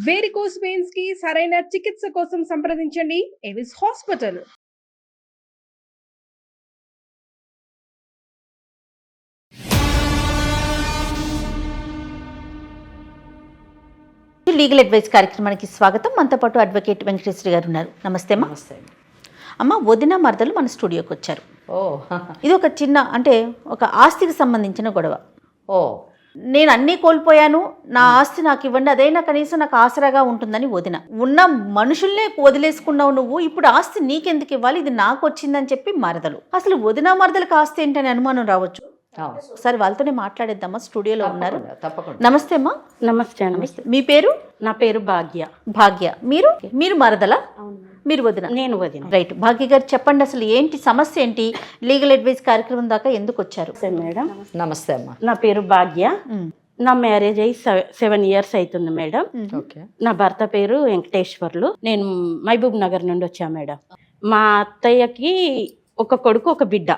Varicose veins కి సరైన చికిత్స కోసం సంప్రదించండి ఎవిస్ హాస్పిటల్. లీగల్ అడ్వైస్ కార్యక్రమానికి స్వాగతం. మనతో పాటు అడ్వకేట్ వెంకటేశ్వరి గారు ఉన్నారు. నమస్తే అమ్మా. నమస్తే అమ్మ, వదిన మరదలు మన స్టూడియోకి వచ్చారు. ఓ ఇది ఒక చిన్న ఒక ఆస్తికి సంబంధించిన గొడవ. ఓ నేను అన్నీ కోల్పోయాను, నా ఆస్తి నాకు ఇవ్వండి, అదైనా కనీసం నాకు ఆసరాగా ఉంటుందని వదిన. ఉన్న మనుషుల్నే వదిలేసుకున్నావు నువ్వు, ఇప్పుడు ఆస్తి నీకెందుకు ఇవ్వాలి, ఇది నాకు వచ్చిందని చెప్పి మరదలు. అసలు వదిన మరదలకు ఆస్తి ఏంటని అనుమానం రావచ్చు. ఒకసారి వాళ్ళతోనే మాట్లాడేద్దామా, స్టూడియోలో ఉన్నారు. తప్పకుండా. నమస్తే అమ్మా. నమస్తే అండి. నమస్తే. మీ పేరు? నా పేరు భాగ్య. భాగ్య. మీరు మరదలా? మీరు వదిన? నేను వదిన. రైట్. భాగ్య గారు చెప్పండి, అసలు ఏంటి సమస్య, ఏంటి లీగల్ అడ్వైస్ కార్యక్రమం దాకా ఎందుకు వచ్చారు? మేడం నమస్తే అమ్మా. నా పేరు భాగ్య. నా మ్యారేజ్ అయ్యి 7 years అవుతుంది మేడం. నా భర్త పేరు వెంకటేశ్వర్లు. నేను మహబూబ్ నగర్ నుండి వచ్చా మేడం. మా అత్తయ్యకి ఒక కొడుకు ఒక బిడ్డ.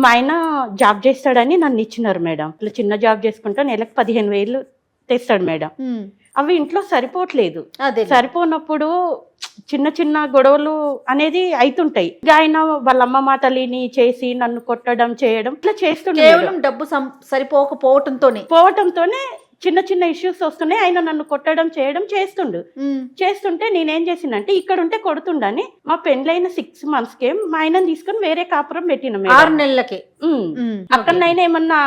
మా ఆయన జాబ్ చేస్తాడని నన్ను ఇచ్చినారు మేడం. ఇట్లా చిన్న జాబ్ చేసుకుంటా నెలకు 15,000 తెస్తాడు మేడం. అవి ఇంట్లో సరిపోవట్లేదు. సరిపోనప్పుడు చిన్న చిన్న గొడవలు అనేది అవుతుంటాయి. ఆయన వాళ్ళ అమ్మ మాటలిని చేసి నన్ను కొట్టడం చేయడం ఇట్లా చేస్తుండే. డబ్బు పోవటంతోనే చిన్న చిన్న ఇష్యూస్ వస్తున్నాయి. ఆయన నన్ను కొట్టడం చేయడం చేస్తుంటే నేనేం చేసినంటే ఇక్కడ ఉంటే కొడుతుండని మా పెళ్ళైన 6 monthsకే మా ఆయనను తీసుకొని వేరే కాపురం పెట్టిన. 6 నెలలకి అక్కడైనా ఏమన్నా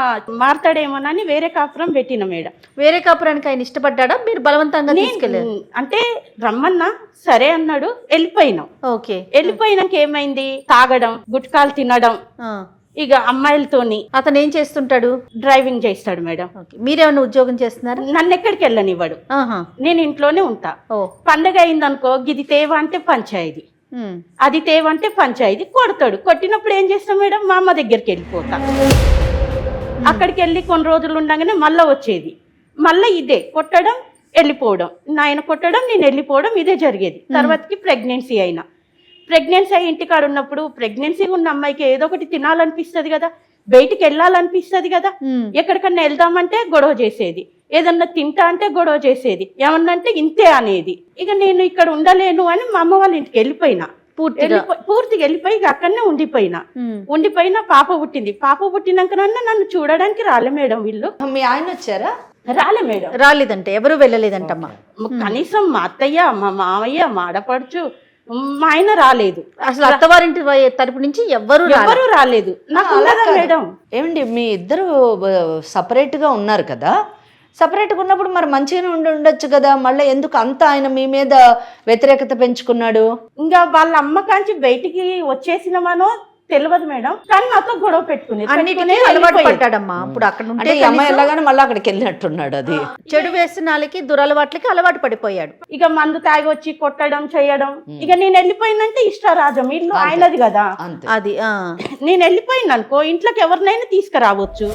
మారతాడేమోనని వేరే కాపురం పెట్టిన మేడం. వేరే కాపురానికి ఆయన ఇష్టపడ్డా, మీరు బలవంతంగా తీసుకెళ్ళారు? అంటే రమ్మన్నా సరే అన్నాడు, వెళ్ళిపోయినాం. వెళ్ళిపోయినాక ఏమైంది, తాగడం, గుట్కాలు తినడం, ఇక అమ్మాయిలతోని. అతను ఏం చేస్తుంటాడు? డ్రైవింగ్ చేస్తాడు మేడం. మీరేమన్నా ఉద్యోగం చేస్తున్నారు? నన్ను ఎక్కడికి వెళ్ళనివ్వడు, నేను ఇంట్లోనే ఉంటా. పండగ అయిందనుకో, ఇది తేవ అంటే పంచాయతీ, అది తేవ అంటే పంచాయతీ, కొడతాడు. కొట్టినప్పుడు ఏం చేస్తాం మేడం, మా అమ్మ దగ్గరికి వెళ్ళిపోతా. అక్కడికి వెళ్ళి కొన్ని రోజులు ఉండగానే మళ్ళా వచ్చేది. మళ్ళా ఇదే కొట్టడం, వెళ్ళిపోవడం, నాయన కొట్టడం, నేను వెళ్ళిపోవడం, ఇదే జరిగేది. తర్వాతకి ప్రెగ్నెన్సీ అయి ఇంటికాడ ఉన్నప్పుడు, ప్రెగ్నెన్సీ ఉన్న అమ్మాయికి ఏదో ఒకటి తినాలనిపిస్తుంది కదా, బయటికి వెళ్ళాలనిపిస్తుంది కదా, ఎక్కడికన్నా వెళ్దామంటే గొడవ చేసేది, ఏదన్నా తింటా అంటే గొడవ చేసేది, ఏమన్నా అంటే ఇంతే అనేది. ఇక నేను ఇక్కడ ఉండలేను అని మా అమ్మ వాళ్ళ ఇంటికి వెళ్ళిపోయినా. పూర్తిగా వెళ్ళిపోయి అక్కడనే ఉండిపోయినా పాప పుట్టింది. పాప పుట్టినాకనన్నా నన్ను చూడడానికి రాలే మేడం వీళ్ళు. మీ ఆయన వచ్చారా? రాలే మేడం. రాలేదంటే ఎవరు వెళ్ళలేదంటమ్మా. కనీసం మా అత్తయ్య, మా మావయ్య, మా ఆడపడుచు, మా ఆయన రాలేదు. అసలు అత్తవారింటి తరపు నుంచి ఎవరు రాలేదు. నాకు మేడం. ఏమండి, మీ ఇద్దరు సపరేట్ గా ఉన్నారు కదా, సపరేట్గా ఉన్నప్పుడు మరి మంచిగానే ఉండొచ్చు కదా, మళ్ళీ ఎందుకు అంత ఆయన మీ మీద వ్యతిరేకత పెంచుకున్నాడు? ఇంకా వాళ్ళ అమ్మ కాంచి బయటికి వచ్చేసినమానో తెలియదు మేడం, కానీ నాతో గొడవ పెట్టుకుని అలవాటు పడ్డాడమ్మా. ఇప్పుడు అక్కడ ఉంటే అమ్మాయి ఎలాగానే మళ్ళీ అక్కడికి వెళ్ళినట్టున్నాడు. అది చెడు వ్యసనాలకి, దురలవాట్లకి అలవాటు పడిపోయాడు. ఇక మందు తాగి వచ్చి కొట్టడం చేయడం. ఇక నేను వెళ్ళిపోయినంటే ఇష్టరాజం, ఇల్లు ఆయనది కదా. అది నేను వెళ్ళిపోయిన అనుకో, ఇంట్లోకి ఎవరినైనా తీసుకురావచ్చు.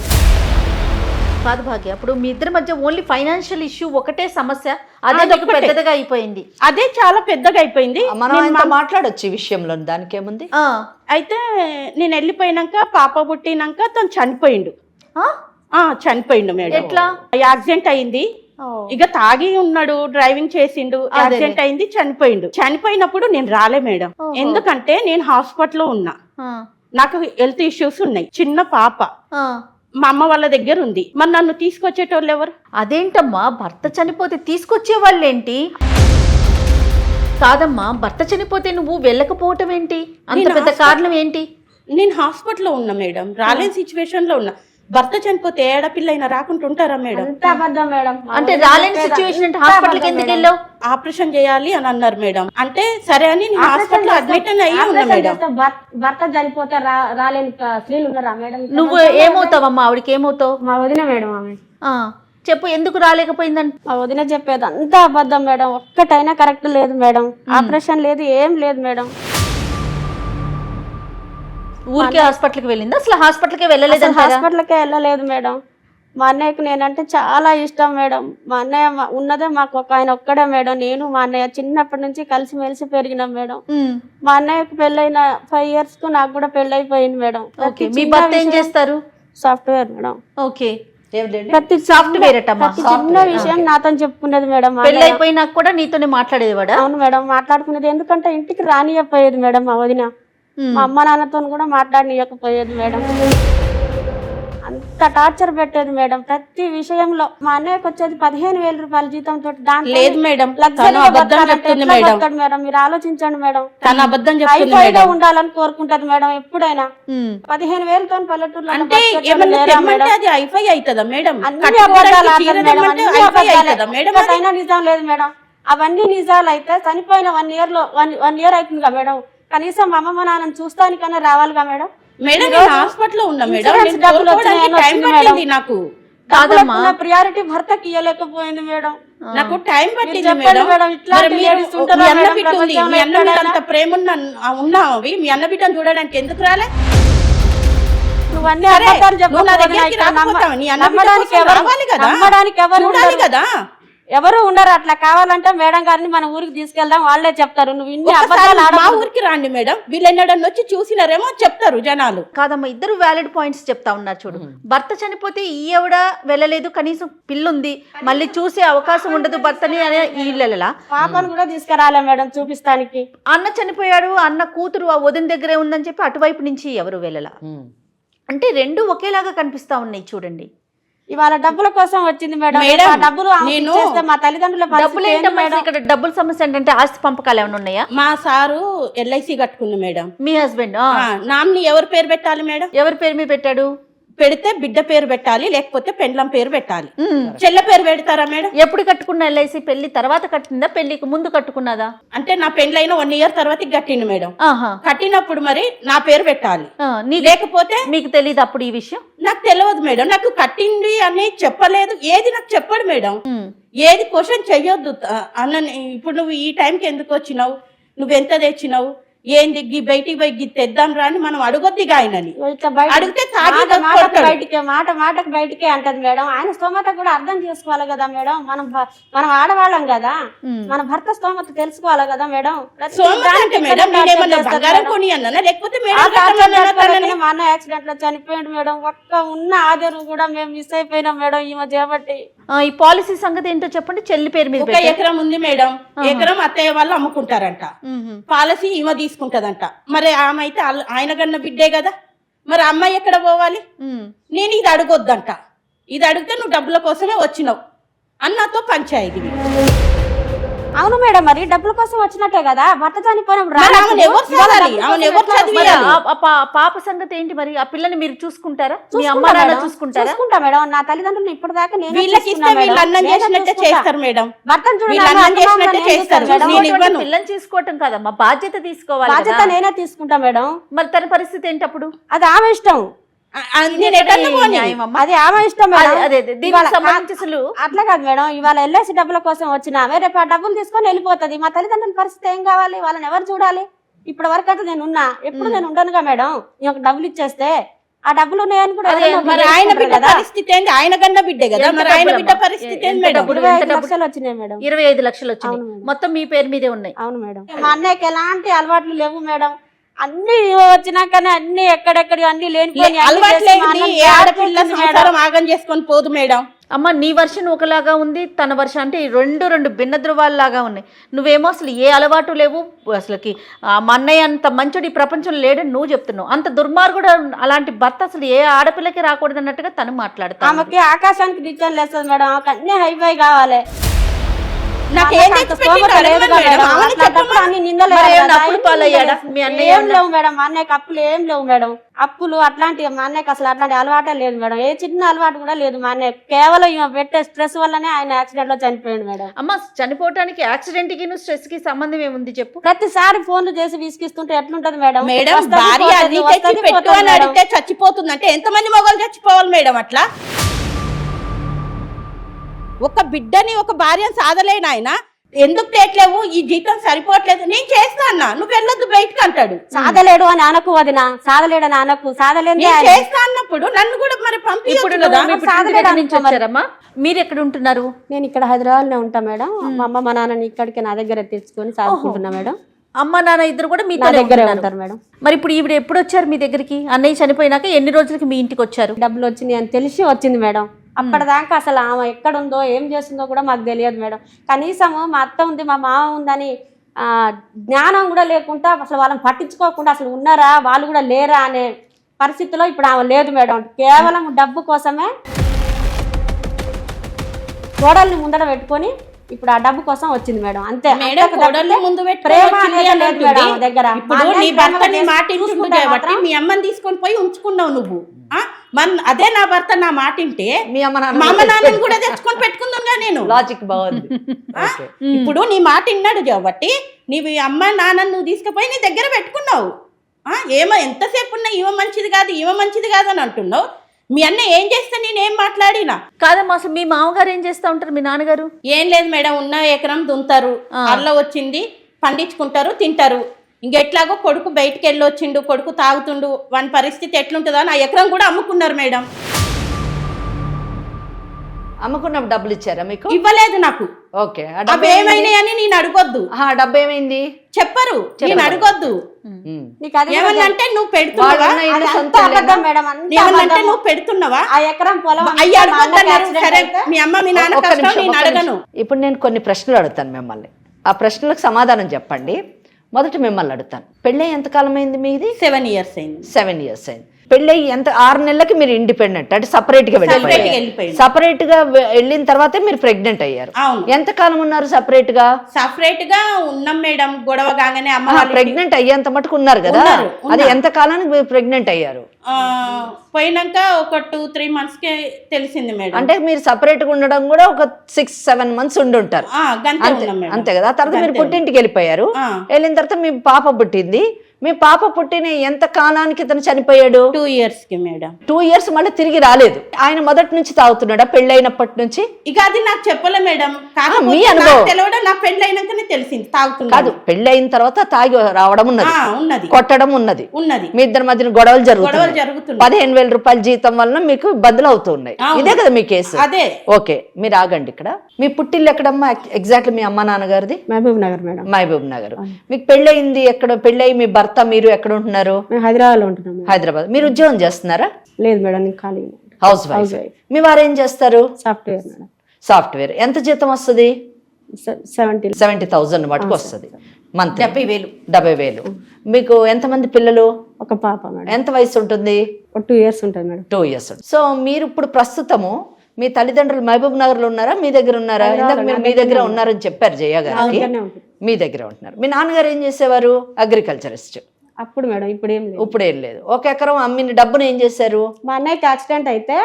కాదు భాగ్య, అప్పుడు మీ ఇద్దరి మధ్య ఓన్లీ ఫైనాన్షియల్ ఇష్యూ ఒకటే సమస్య, అదే పెద్దగా అయిపోయింది. అదే చాలా పెద్దగా అయిపోయింది. మనం మాట్లాడొచ్చు ఈ విషయంలో, దానికేముంది. అయితే నేను వెళ్ళిపోయినాక, పాప పుట్టినాక తను చనిపోయిండు మేడం. ఎట్లా? యాక్సిడెంట్ అయింది. ఇక తాగి ఉన్నాడు, డ్రైవింగ్ చేసిండు, యాక్సిడెంట్ అయింది, చనిపోయినప్పుడు నేను రాలే మేడం. ఎందుకంటే నేను హాస్పిటల్లో ఉన్నా, నాకు హెల్త్ ఇష్యూస్ ఉన్నాయి, చిన్న పాప మా అమ్మ వాళ్ళ దగ్గర ఉంది. మరి నన్ను తీసుకొచ్చేటోళ్ళు ఎవరు? అదేంటమ్మా, భర్త చనిపోతే తీసుకొచ్చే వాళ్ళేంటి? కాదమ్మా, భర్త చనిపోతే నువ్వు వెళ్ళకపోవటం ఏంటి? అంత పెద్ద కారణం ఏంటి? నేను హాస్పిటల్లో ఉన్నా మేడం, రాలేని సిచ్యువేషన్ లో ఉన్నా. భర్త చనిపోతే ఏడపిల్ల అయినా రాకుండా ఉంటారా మేడం? అంటే రాలేని సిచ్యువేషన్ అంటే హాస్పిటల్కి ఎందుకు వెళ్ళావు? ఆపరేషన్ చేయాలి అని అన్నారు మేడం. అంటే సరే అని హాస్పిటల్ అడ్మిట్ అయ్యి ఉన్నా మేడం. భర్త చనిపోతే రాలేని స్త్రీలు ఉన్నారా మేడం? నువ్వు ఏమవుతావమ్మా? ఆవిడకి ఏమవుతావు? మా వదిన మేడం. ఆమె చెప్పు, ఎందుకు రాలేకపోయిందంట? మా వదిన చెప్పేది అంతా అబద్ధం మేడం, ఒక్కటైనా కరెక్ట్ లేదు మేడం. ఆపరేషన్ లేదు, ఏం లేదు మేడం. ఊరికే హాస్పిటల్కి వెళ్ళింది? అసలు హాస్పిటల్కి వెళ్ళలేదు? హాస్పిటల్కే వెళ్ళలేదు మేడం. మా అన్నయ్యకు నేనంటే చాలా ఇష్టం మేడం. మా అన్నయ్య ఉన్నదే మాకు ఆయన ఒక్కడే మేడం. నేను మా అన్నయ్య చిన్నప్పటి నుంచి కలిసిమెలిసి పెరిగినాం మేడం. మా అన్నయ్యకు పెళ్ళైన 5 years కు నాకు కూడా పెళ్ళైపోయింది మేడం. మీ భర్త ఏం చేస్తారు? Software madam. ఓకే. ప్రతి సాఫ్ట్వేర్ అట్టమ్మా. ప్రతి చిన్న విషయం నాతో చెప్పుకునేది మేడం. మా పెళ్ళి అయిపోయినాక కూడా నీతోనే మాట్లాడేవాడా? అవును మేడం, మాట్లాడుకునేది. ఎందుకంటే ఇంటికి రానియకపోయేది మేడం మా వదిన. మా అమ్మ నాన్నతో కూడా మాట్లాడనియకపోయేది మేడం. అంత టార్చర్ పెట్టేది మేడం ప్రతి విషయంలో. మా అన్నయ్యకి వచ్చేది 15,000 రూపాయల జీతంతో. లేదు మేడం, luxury తను గా అబద్ధం బతకాలంటే చెప్తుంది ఎట్లా మేడం. బతకడు మేడం? మీరు ఆలోచించండి మేడం. తను అబద్ధం చెప్తుంది హైఫైగా మేడం. ఉండాలని కోరుకుంటది మేడం ఎప్పుడైనా. 15,000తో పల్లెటూరులో అంటే ఏమన్నా తెమ్మంటే అది హైఫై అవుతుందా మేడం? అన్ని కట్టుకోవడానికి అబద్ధాలు చీర ఆడతారు మేడం, తెమ్మంటే అన్ని హైఫై అబద్ధాలే. అవుతుందా మేడం? ఒక్కటైనా నిజం లేదు మేడం. అవన్నీ నిజాలు అయితే చనిపోయిన 1 ఇయర్ అవుతుందిగా మేడం. కనీసం మా అమ్మమ్మ నాన్నని చూస్తానికన్నా రావాలిగా మేడం. మేడం నేను హాస్పిటల్ లో ఉన్నా మేడం. ఇన్సూరెన్స్ నేను డబ్బులు కోలుకోవడానికి వచ్చినాయని టైం వచ్చింది పట్టింది మేడం. నాకు. కాదమ్మా, ప్రియారిటీ భర్తకి ఇవ్వలేకపోయింది మేడం. నాకు టైం పట్టింది చెప్పండి మేడం. మేడం, ఇట్లాంటి మరి మీరు లేడీస్ ఉంటారా మీ అన్న మేడం బిడ్డ ఉంది, ప్రపంచంలో మీ అన్న మీద ఎక్కడైనా? అంత ప్రేమ ఉన్నావి, మీ అన్న బిడ్డను చూడడానికి ఎందుకు రాలే? నువ్వు అన్ని సరే, అబద్ధాలు నువ్వు నా చెప్పకపోతే దగ్గరికి ఇక్కడ రాకపోతావా? నీ అన్న బిడ్డ నమ్మడానికి కోసం ఎవరు రావాలి కదా, నమ్మడానికి ఎవరు చూడాలి ఉండరు. కదా. ఎవరు ఉండరు. అట్లా కావాలంటే మేడం గారిని మన ఊరికి తీసుకెళ్దాం, వాళ్ళే చెప్తారు. నువ్వు ఇన్ని ఒక్కసారి అబద్ధాలు మా ఆడకూడదు. ఊరికి రండి మేడం, వీళ్ళు ఎన్నడన్నా వచ్చి చూసినారేమో చెప్తారు జనాలు. కాదమ్మా, ఇద్దరు వ్యాలిడ్ పాయింట్స్ చెప్తా ఉన్నారు చూడు. భర్త చనిపోతే ఈ ఎవడ వెళ్ళలేదు, కనీసం పిల్లుంది, మళ్ళీ చూసే అవకాశం ఉండదు భర్తని అనే ఈ ఇళ్ళలా. పాపను కూడా తీసుకురాలే మేడం చూపిస్తానికి. అన్న చనిపోయాడు, అన్న కూతురు ఆ వదిన దగ్గరే ఉందని చెప్పి అటువైపు నుంచి ఎవరు వెళ్ళలా. అంటే రెండు ఒకేలాగా కనిపిస్తా ఉన్నాయి చూడండి. ఇవాళ డబ్బుల కోసం వచ్చింది మేడం. మేడం, ఆ డబ్బులు ఆమెకి ఇచ్చేస్తే మా తల్లిదండ్రుల డబ్బులు పరిస్థితి ఏంటి ఏంటమ్మా మేడం? ఇక్కడ డబ్బుల సమస్య ఏంటంటే ఆస్తి పంపకాలు ఏమైనా ఉన్నాయా? మా సారు ఎల్ఐసి కట్టుకుంది మేడం. మీ హస్బెండ్ నామ్ని ఎవరి పేరు పెట్టాలి మేడం? ఎవరి పేరు మీద పెట్టాడు? పెడితే బిడ్డ పేరు పెట్టాలి, లేకపోతే పెండ్లం పేరు పెట్టాలి. చెల్లె పేరు పెడతారా మేడం? ఎప్పుడు కట్టుకున్న ఎల్ఐసి? పెళ్లి తర్వాత కట్టిందా, పెళ్లికి ముందు కట్టుకున్నదా? అంటే నా పెండ్లైన 1 ఇయర్ తర్వాత కట్టింది మేడం. ఆహా. కట్టినప్పుడు మరి నా పేరు పెట్టాలి, లేకపోతే మీకు తెలియదు అప్పుడు ఈ విషయం? నాకు తెలియదు మేడం. నాకు కట్టింది అని చెప్పలేదు, ఏది నాకు చెప్పడు మేడం. ఏది క్వశ్చన్ చెయ్యొద్దు అన్న. ఇప్పుడు నువ్వు ఈ టైంకి ఎందుకు వచ్చినావు, నువ్వెంత తెచ్చినావు, ఏంది బయటికి పోయి తెద్దాం రా అని మనం అడగొద్దిగా ఆయనని. ఇట్లా బయట అడిగితే తాగి మాటకు బయటికే అంటది మేడం. ఆయన స్తోమత కూడా అర్థం చేసుకోవాలి కదా మేడం. మనం ఆడవాళ్ళం కదా, మన భర్త స్తోమత తెలుసుకోవాలి కదా మేడం. సోమత అంటే మేడం నేనేమన్నా బంగారం కొని అన్నా, లేకపోతే మా అన్న యాక్సిడెంట్ లో చనిపోయాడు మేడం. ఒక్క ఉన్న ఆధారం కూడా మేము మిస్ అయిపోయినాం మేడం ఈ మధ్య చేపట్టి. ఈ పాలసీ సంగతి ఏంటో చెప్పండి. చెల్లి పేరు మీద 1 ఎకరం ఉంది మేడం. ఎకరం అత్తయ్య వాళ్ళు అమ్ముకుంటారంట, పాలసీ ఈమె తీసుకుంటదంట. మరి ఆమె అయితే ఆయన కన్నా బిడ్డే కదా, మరి అమ్మాయి ఎక్కడ పోవాలి? నేను ఇది అడగొద్దంట. ఇది అడిగితే నువ్వు డబ్బుల కోసమే వచ్చినావు అన్నతో పంచాయతీ. అవును మేడం, మరి డబ్బుల కోసం వచ్చినట్టే కదా. భర్త చనిపోయినప్పుడు పాప సంగతి ఏంటి మరి? ఆ పిల్లని మీరు చూసుకుంటారా? మీ అమ్మ నాన్న చూసుకుంటారా? చూసుకుంటా మేడం. నా తల్లిదండ్రులు ఇప్పటిదాకా నేను వీళ్ళకి ఇస్తే వీళ్ళు అన్నం చేసినట్టే చేస్తారు మేడం. భర్తను పిల్లని చూసుకోవటం కాదమ్మా, బాధ్యత తీసుకోవాలి. బాధ్యత నేనే తీసుకుంటా మేడం. మరి తన పరిస్థితి ఏంటి అప్పుడు? అది ఆమె ఇష్టం, అది ఆమె ఇష్టం అట్లా కాదు మేడం. ఇవాళ ఎల్ఐసి డబ్బుల కోసం వచ్చిన రేపు ఆ డబ్బులు తీసుకొని వెళ్ళిపోతుంది. మా తల్లిదండ్రుల పరిస్థితి ఏం కావాలి? వాళ్ళని ఎవరు చూడాలి? ఇప్పటి వరకు అయితే నేను ఉన్నా, ఎప్పుడు నేను ఉండనుగా మేడం. ఒక డబ్బులు ఇచ్చేస్తే ఆ డబ్బులు ఉన్నాయని కూడా ఆయన బిడ్డ పరిస్థితి ఏంటి? ఆయన కన్నా బిడ్డే కదా, మరి ఆయన బిడ్డ పరిస్థితి ఏంటి మేడం? 25 లక్షలు వచ్చినాయి మేడం. 25 లక్షలు వచ్చినాయి మొత్తం మీ పేరు మీదే ఉన్నాయి. అవును మేడం. మా అన్నయ్యకి ఎలాంటి అలవాట్లు లేవు మేడం. అన్ని వచ్చినాకనే అన్ని ఎక్కడెక్కడ అన్ని లేనిపోయి ఆగం చేసుకొని పోదు మేడం. అమ్మ, నీ వర్షన్ ఒకలాగా ఉంది, తన వర్షన్ అంటే రెండు భిన్న ధృవాల్లాగా ఉన్నాయి. నువ్వేమో అసలు ఏ అలవాటు లేవు, అసలుకి మా అన్నయ్య అంత మంచుడు ఈ ప్రపంచంలో లేడని నువ్వు చెప్తున్నావు. అంత దుర్మార్గుడు అలాంటి భర్త అసలు ఏ ఆడపిల్లకి రాకూడదు అన్నట్టుగా తను మాట్లాడతా. ఆమెకి ఆకాశానికి డిజైన్ లేస్తుంది మేడం. ఆమెకు అన్ని హైఫై కావాలి. ఏం లేవు మేడం. మా అన్నయ్యకి అప్పులు ఏం లేవు మేడం. అప్పులు అట్లాంటి మా అన్నయ్యకి అసలు అట్లాంటి అలవాటే లేదు మేడం. ఏ చిన్న అలవాటు కూడా లేదు మా అన్నయ్య. కేవలం ఈమె పెట్టే స్ట్రెస్ వల్లనే ఆయన యాక్సిడెంట్ లో చనిపోయాడు మేడం. అమ్మ, చనిపోవడానికి యాక్సిడెంట్ కి స్ట్రెస్ కి సంబంధం ఏముంది చెప్పు? ప్రతిసారి ఫోన్లు చేసి విసిగిస్తుంటే ఎట్లుంటది మేడం? మేడం భార్య అన్ని తెచ్చి పెట్టు అని అడిగితే చచ్చిపోతుందంటే ఎంతమంది మగవాళ్ళు చచ్చిపోవాలి మేడం? అట్లా ఒక బిడ్డని ఒక భార్యను సాధలేను ఆయన. ఎందుకు తేట్లేవు, ఈ జీతం సరిపోవట్లేదు, నేను చేస్తా అన్నా, నువ్వు వెళ్ళొద్దు బయటకు అంటాడు. సాధలేడు అని అనకు వదిన, సాధలేడు అని అనకు. సాధలేదు చేస్తా అన్నప్పుడు నన్ను కూడా మరి పంపించారమ్మా. మీరు ఎక్కడ ఉంటున్నారు? నేను ఇక్కడ హైదరాబాద్ లో ఉంటా మేడం. మా అమ్మ మా నాన్నని ఇక్కడికి నా దగ్గర తెచ్చుకొని సాగుకుంటున్నా మేడం. అమ్మ నాన్న ఇద్దరు కూడా మీ దగ్గరే ఉంటారు మేడం. మరి ఇప్పుడు ఈవిడ ఎప్పుడు వచ్చారు మీ దగ్గరికి? అన్నయ్య చనిపోయినాక ఎన్ని రోజులకి మీ ఇంటికి వచ్చారు? డబ్బులు వచ్చినాయి అని తెలిసి వచ్చింది మేడం. అప్పటిదాకా అసలు ఆమె ఎక్కడుందో ఏం చేస్తుందో కూడా మాకు తెలియదు మేడం. కనీసము మా అత్త ఉంది మా మామ ఉందని జ్ఞానం కూడా లేకుండా అసలు వాళ్ళని పట్టించుకోకుండా అసలు ఉన్నారా వాళ్ళు కూడా లేరా అనే పరిస్థితిలో ఇప్పుడు ఆమె లేదు మేడం. కేవలం డబ్బు కోసమే కోడల్ని ముందర పెట్టుకొని ఇప్పుడు ఆ డబ్బు కోసం వచ్చింది మేడం. అంతే మేడం, కోడల్ని ముందు ప్రేమ అనేది లేదు మేడం ఆమె దగ్గర. ఇప్పుడు నీ భర్త నీ మాట ఇంటుండే కాబట్టి మీ అమ్మని తీసుకొని పోయి ఉంచుకున్నావు నువ్వు. అదే నా భర్త నా మాట ఇంటే మీ అమ్మ మా అమ్మ నాన్నని కూడా తెచ్చుకొని పెట్టుకుందా నేను. లాజిక్ బాగుంది. ఇప్పుడు నీ మాట విన్నాడు కాబట్టి నీవు అమ్మ నాన్నని నువ్వు తీసుకుపోయి నీ దగ్గర పెట్టుకున్నావు. ఏమో ఎంతసేపు ఉన్నా ఈమె మంచిది కాదు అని అంటున్నావు. మీ అన్న ఏం చేస్తే నేనేం మాట్లాడినా కాదమ్మా, అసలు మీ మామగారు ఏం చేస్తా ఉంటారు, మీ నాన్నగారు? ఏం లేదు మేడం, ఉన్న ఎకరం దుంతారు, అల్ల వచ్చింది పండించుకుంటారు, తింటారు. ఇంకెట్లాగో కొడుకు బయటికి వెళ్ళి వచ్చిండు, కొడుకు తాగుతుండు, వాని పరిస్థితి ఎట్లుంటుందో అని ఆ ఎకరం కూడా అమ్ముకున్నారు మేడం. అమ్ముకున్నప్పుడు డబ్బులు ఇచ్చారా మీకు? ఇవ్వలేదు నాకు. ఓకే, అవి ఏమైనాయని నేను అడగొద్దు. డబ్బు ఏమైంది చెప్పరు, నేను అడగొద్దు. ఏమన్నంటే నువ్వు పెడుతున్నావా, ఏమన్నంటే నువ్వు పెడుతున్నావా, ఆ ఎకరం పొలం అయ్యి అడగొద్దన్నారు. సరే, మీ అమ్మ మీ నాన్న కష్టం నేను అడగను. ఇప్పుడు నేను కొన్ని ప్రశ్నలు అడుగుతాను మిమ్మల్ని, ఆ ప్రశ్నలకు సమాధానం చెప్పండి. మొదట మిమ్మల్ని అడుగుతాను, పెళ్ళి ఎంతకాలం అయింది మీది? 7 years అయింది. 7 years అయింది. పెళ్ళి 6 నెలలకి మీరు ఇండిపెండెంట్ అంటే సపరేట్ గా వెళ్ళిపోయారు. సపరేట్ గా వెళ్ళిన తర్వాతే మీరు ప్రెగ్నెంట్ అయ్యారు. ఎంత కాలం ఉన్నారు సపరేట్ గా? సపరేట్ గా ఉన్నాం మేడం. గొడవ కాగానే అమ్మ ప్రెగ్నెంట్ అయ్యేంత మటుకు ఉన్నారు కదా, అది ఎంత కాలానికి మీరు ప్రెగ్నెంట్ అయ్యారు? పోయినాక ఒక 2-3 months కే తెలిసింది మేడం. అంటే మీరు సపరేట్ గా ఉండడం కూడా ఒక 6-7 months ఉండి ఉంటారు అంతే కదా. తర్వాత మీరు పుట్టింటికి వెళ్ళిపోయారు. వెళ్ళిన తర్వాత మీ పాప పుట్టింది. మీ పాప పుట్టిన ఎంత కాలానికి ఇతను చనిపోయాడు? 2 years కి మేడం. 2 years మళ్ళీ తిరిగి రాలేదు. ఆయన మొదటి నుంచి తాగుతున్నాడా పెళ్ళైనప్పటి నుంచి? ఇక అది నాకు చెప్పలే మేడం. మీ అనుభవం తెలియడం నా పెళ్ళైనాకనే తెలిసింది తాగుతున్నా. కాదు, పెళ్ళైన తర్వాత తాగి రావడం ఉన్నది, కొట్టడం ఉన్నది. మీ ఇద్దరి మధ్యన గొడవలు జరుగుతున్నాయి. 15,000 రూపాయల జీతం వలన మీకు ఇబ్బందులు అవుతున్నాయి. ఇదే కదా మీ కేసు? అదే. ఓకే, మీరు ఆగండి. ఇక్కడ మీ పుట్టిల్లు ఎక్కడమ్మా ఎగ్జాక్ట్లీ? మీ అమ్మ నాన్నగారిది మహబూబ్ నగర్ మేడం. మహబూబ్ నగర్. మీకు పెళ్ళయింది ఎక్కడ? పెళ్ళయి మీ భర్త మీరు ఎక్కడ ఉంటున్నారు? హైదరాబాద్ లో ఉంటున్నాం. హైదరాబాద్. మీరు ఉద్యోగం చేస్తున్నారా? లేదు మేడం, ఖాళీ హౌస్ వైఫ్. మీ వారు ఏం చేస్తారు? Software madam. సాఫ్ట్వేర్. ఎంత జీతం వస్తుంది? 70,000 మటుకు వస్తుంది మంత్. 70,000. మీకు ఎంతమంది పిల్లలు? ఒక పాప మేడం. ఎంత వయసు ఉంటుంది? 2 years ఉంటుంది మేడం. 2 years. సో మీరు ఇప్పుడు ప్రస్తుతము మీ తల్లిదండ్రులు మహబూబ్ నగర్ లో ఉన్నారా, మీ దగ్గర ఉన్నారా? ఇందాక మీరు మీ దగ్గర ఉన్నారని చెప్పారు జయ గారికి. మీ దగ్గర ఉంటున్నారు. మీ నాన్నగారు ఏం చేసేవారు? అగ్రికల్చరిస్ట్. అప్పుడు మేడం, ఇప్పుడు ఏం లేదు. ఇప్పుడు ఏం లేదు. 1 ఎకరం అమ్మిన డబ్బును ఏం చేశారు? మా అన్నయ్యకి యాక్సిడెంట్ అయితే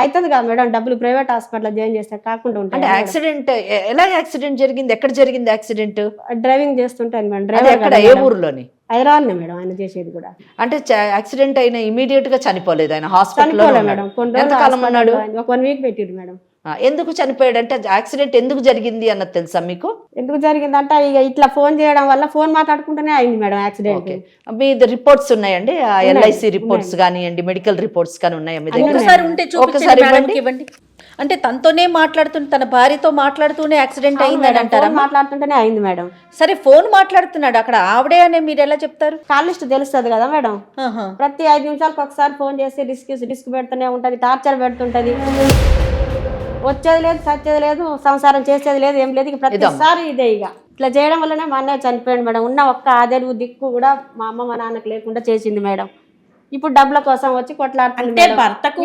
అవుతుంది కదా మేడం, డబ్బులు ప్రైవేట్ హాస్పిటల్ జాయిన్ చేస్తే కాకుండా ఉంటాయి. అంటే యాక్సిడెంట్ ఎలా యాక్సిడెంట్ జరిగింది? ఎక్కడ జరిగింది యాక్సిడెంట్? డ్రైవింగ్ చేస్తుంటాను మేడం. డ్రైవర్ ఎక్కడ? ఏ ఊర్లోని? హైదరాబాద్ మేడం ఆయన చేసేది కూడా. అంటే యాక్సిడెంట్ అయిన ఇమీడియట్ గా చనిపోలేదు, ఆయన హాస్పిటల్ మేడం. ఎంతకాలం ఉన్నాడు? ఒక 1 week పెట్టిరు మేడం. ఎందుకు చనిపోయాడు? అంటే యాక్సిడెంట్ ఎందుకు జరిగింది అన్నది తెలుసా మీకు? ఎందుకు జరిగిందంటే ఇక ఇట్లా ఫోన్ చేయడం వల్ల, ఫోన్ మాట్లాడుకుంటూనే అయింది మేడం యాక్సిడెంట్. మీ రిపోర్ట్స్ ఉన్నాయండి? LIC రిపోర్ట్స్ కానివ్వండి, మెడికల్ రిపోర్ట్స్ కానీ ఉన్నాయా మీ దగ్గర? ఒకసారి ఉంటే ఒకసారి ఇవ్వండి. అంటే తనతోనే మాట్లాడుతుంటే, తన భార్యతో మాట్లాడుతూనే యాక్సిడెంట్ అయిందని అంటారా? మాట్లాడుతుంటేనే అయింది మేడం. సరే, ఫోన్ మాట్లాడుతున్నాడు అక్కడ, ఆవిడే అనే మీరు ఎలా చెప్తారు? కాల్ లిస్ట్ తెలుస్తుంది కదా మేడం. ప్రతి 5 నిమిషాలకు ఒకసారి ఫోన్ చేసి డిస్క్ పెడుతూనే ఉంటది, టార్చర్ పెడుతుంటది. వచ్చేది లేదు, సచ్చేది లేదు, సంసారం చేసేది లేదు, ఏం లేదు. ఇక ప్రతిసారి ఇదే. ఇక ఇట్లా చేయడం వల్లనే మా అన్నయ్య చనిపోయాడు మేడం. ఉన్న ఒక్క ఆదరు దిక్కు కూడా మా అమ్మ మా నాన్నకు లేకుండా చేసింది మేడం. ఇప్పుడు డబ్బుల కోసం వచ్చి కొట్లాడుతుంది. భర్తకు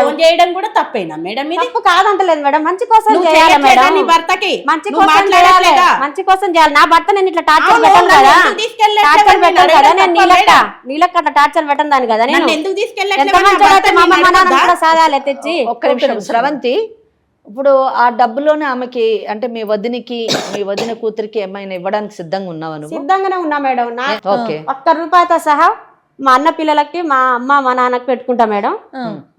ఫోన్ చేయడం కూడా తప్పేనా మేడం? తప్పు కాదంటలేదు మేడం, మంచి కోసం చేయాలి మేడం. భర్తకి మంచి కోసం చేయాలి, మంచి కోసం చేయాలి. నా భర్త నేను ఇట్లా టార్చర్ పెట్టాను కదా, టార్చర్ పెట్టాను కదా, నేను నీళ్ళకి అట్లా టార్చర్ పెట్టాను దాని కదా. నేను ఎందుకు ఎంత మంచి మా అమ్మ మా నాన్న కూడా సాధాలే తెచ్చి. ఒక్క నిమిషం శ్రవంతి, ఇప్పుడు ఆ డబ్బులోనే ఆమెకి అంటే మీ వదిన కూతురికి ఏమైనా ఇవ్వడానికి సిద్ధంగా ఉన్నావా నువ్వు? సిద్ధంగానే ఉన్నా మేడం. ఒక్క రూపాయితో సహా మా అన్న పిల్లలకి, మా అమ్మ మా నాన్నకి పెట్టుకుంటా మేడం.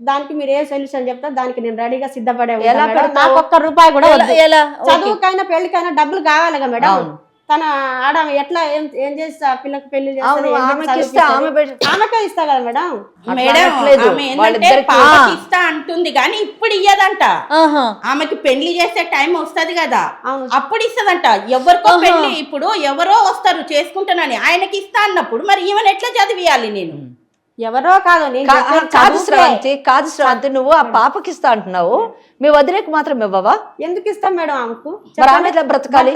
దానికి మీరు ఏ సొల్యూషన్ చెప్తా దానికి నేను రెడీగా సిద్ధపడే. నాకు ఒక్క రూపాయి కూడా చదువుకైనా పెళ్లికైనా డబ్బులు కావాలిగా మేడం. తన ఆడ ఎట్లా ఏం చేస్తా పిల్లకి పెళ్లి ఆమెకే ఇస్తా కదా మేడం. ఇస్తా అంటుంది కానీ ఇప్పుడు ఇయ్యదంట. ఆమెకి పెళ్లి చేసే టైం వస్తది కదా, అప్పుడు ఇస్తదంట. ఎవరికో పెళ్లి ఇప్పుడు ఎవరో వస్తారు చేసుకుంటానని, ఆయనకి ఇస్తా అన్నప్పుడు మరి ఈమెను ఎట్లా చదివియాలి నేను? ఎవరో కాదు నేను చెప్పేది కాదు చదువుతే. శ్రవంతి నువ్వు ఆ పాపకి ఇస్తా అంటున్నావు, మీ వదిలేకి మాత్రం ఇవ్వవా? ఎందుకు ఇస్తాం మేడం ఆమెకు? మరి ఆమె ఎట్లా బ్రతకాలి?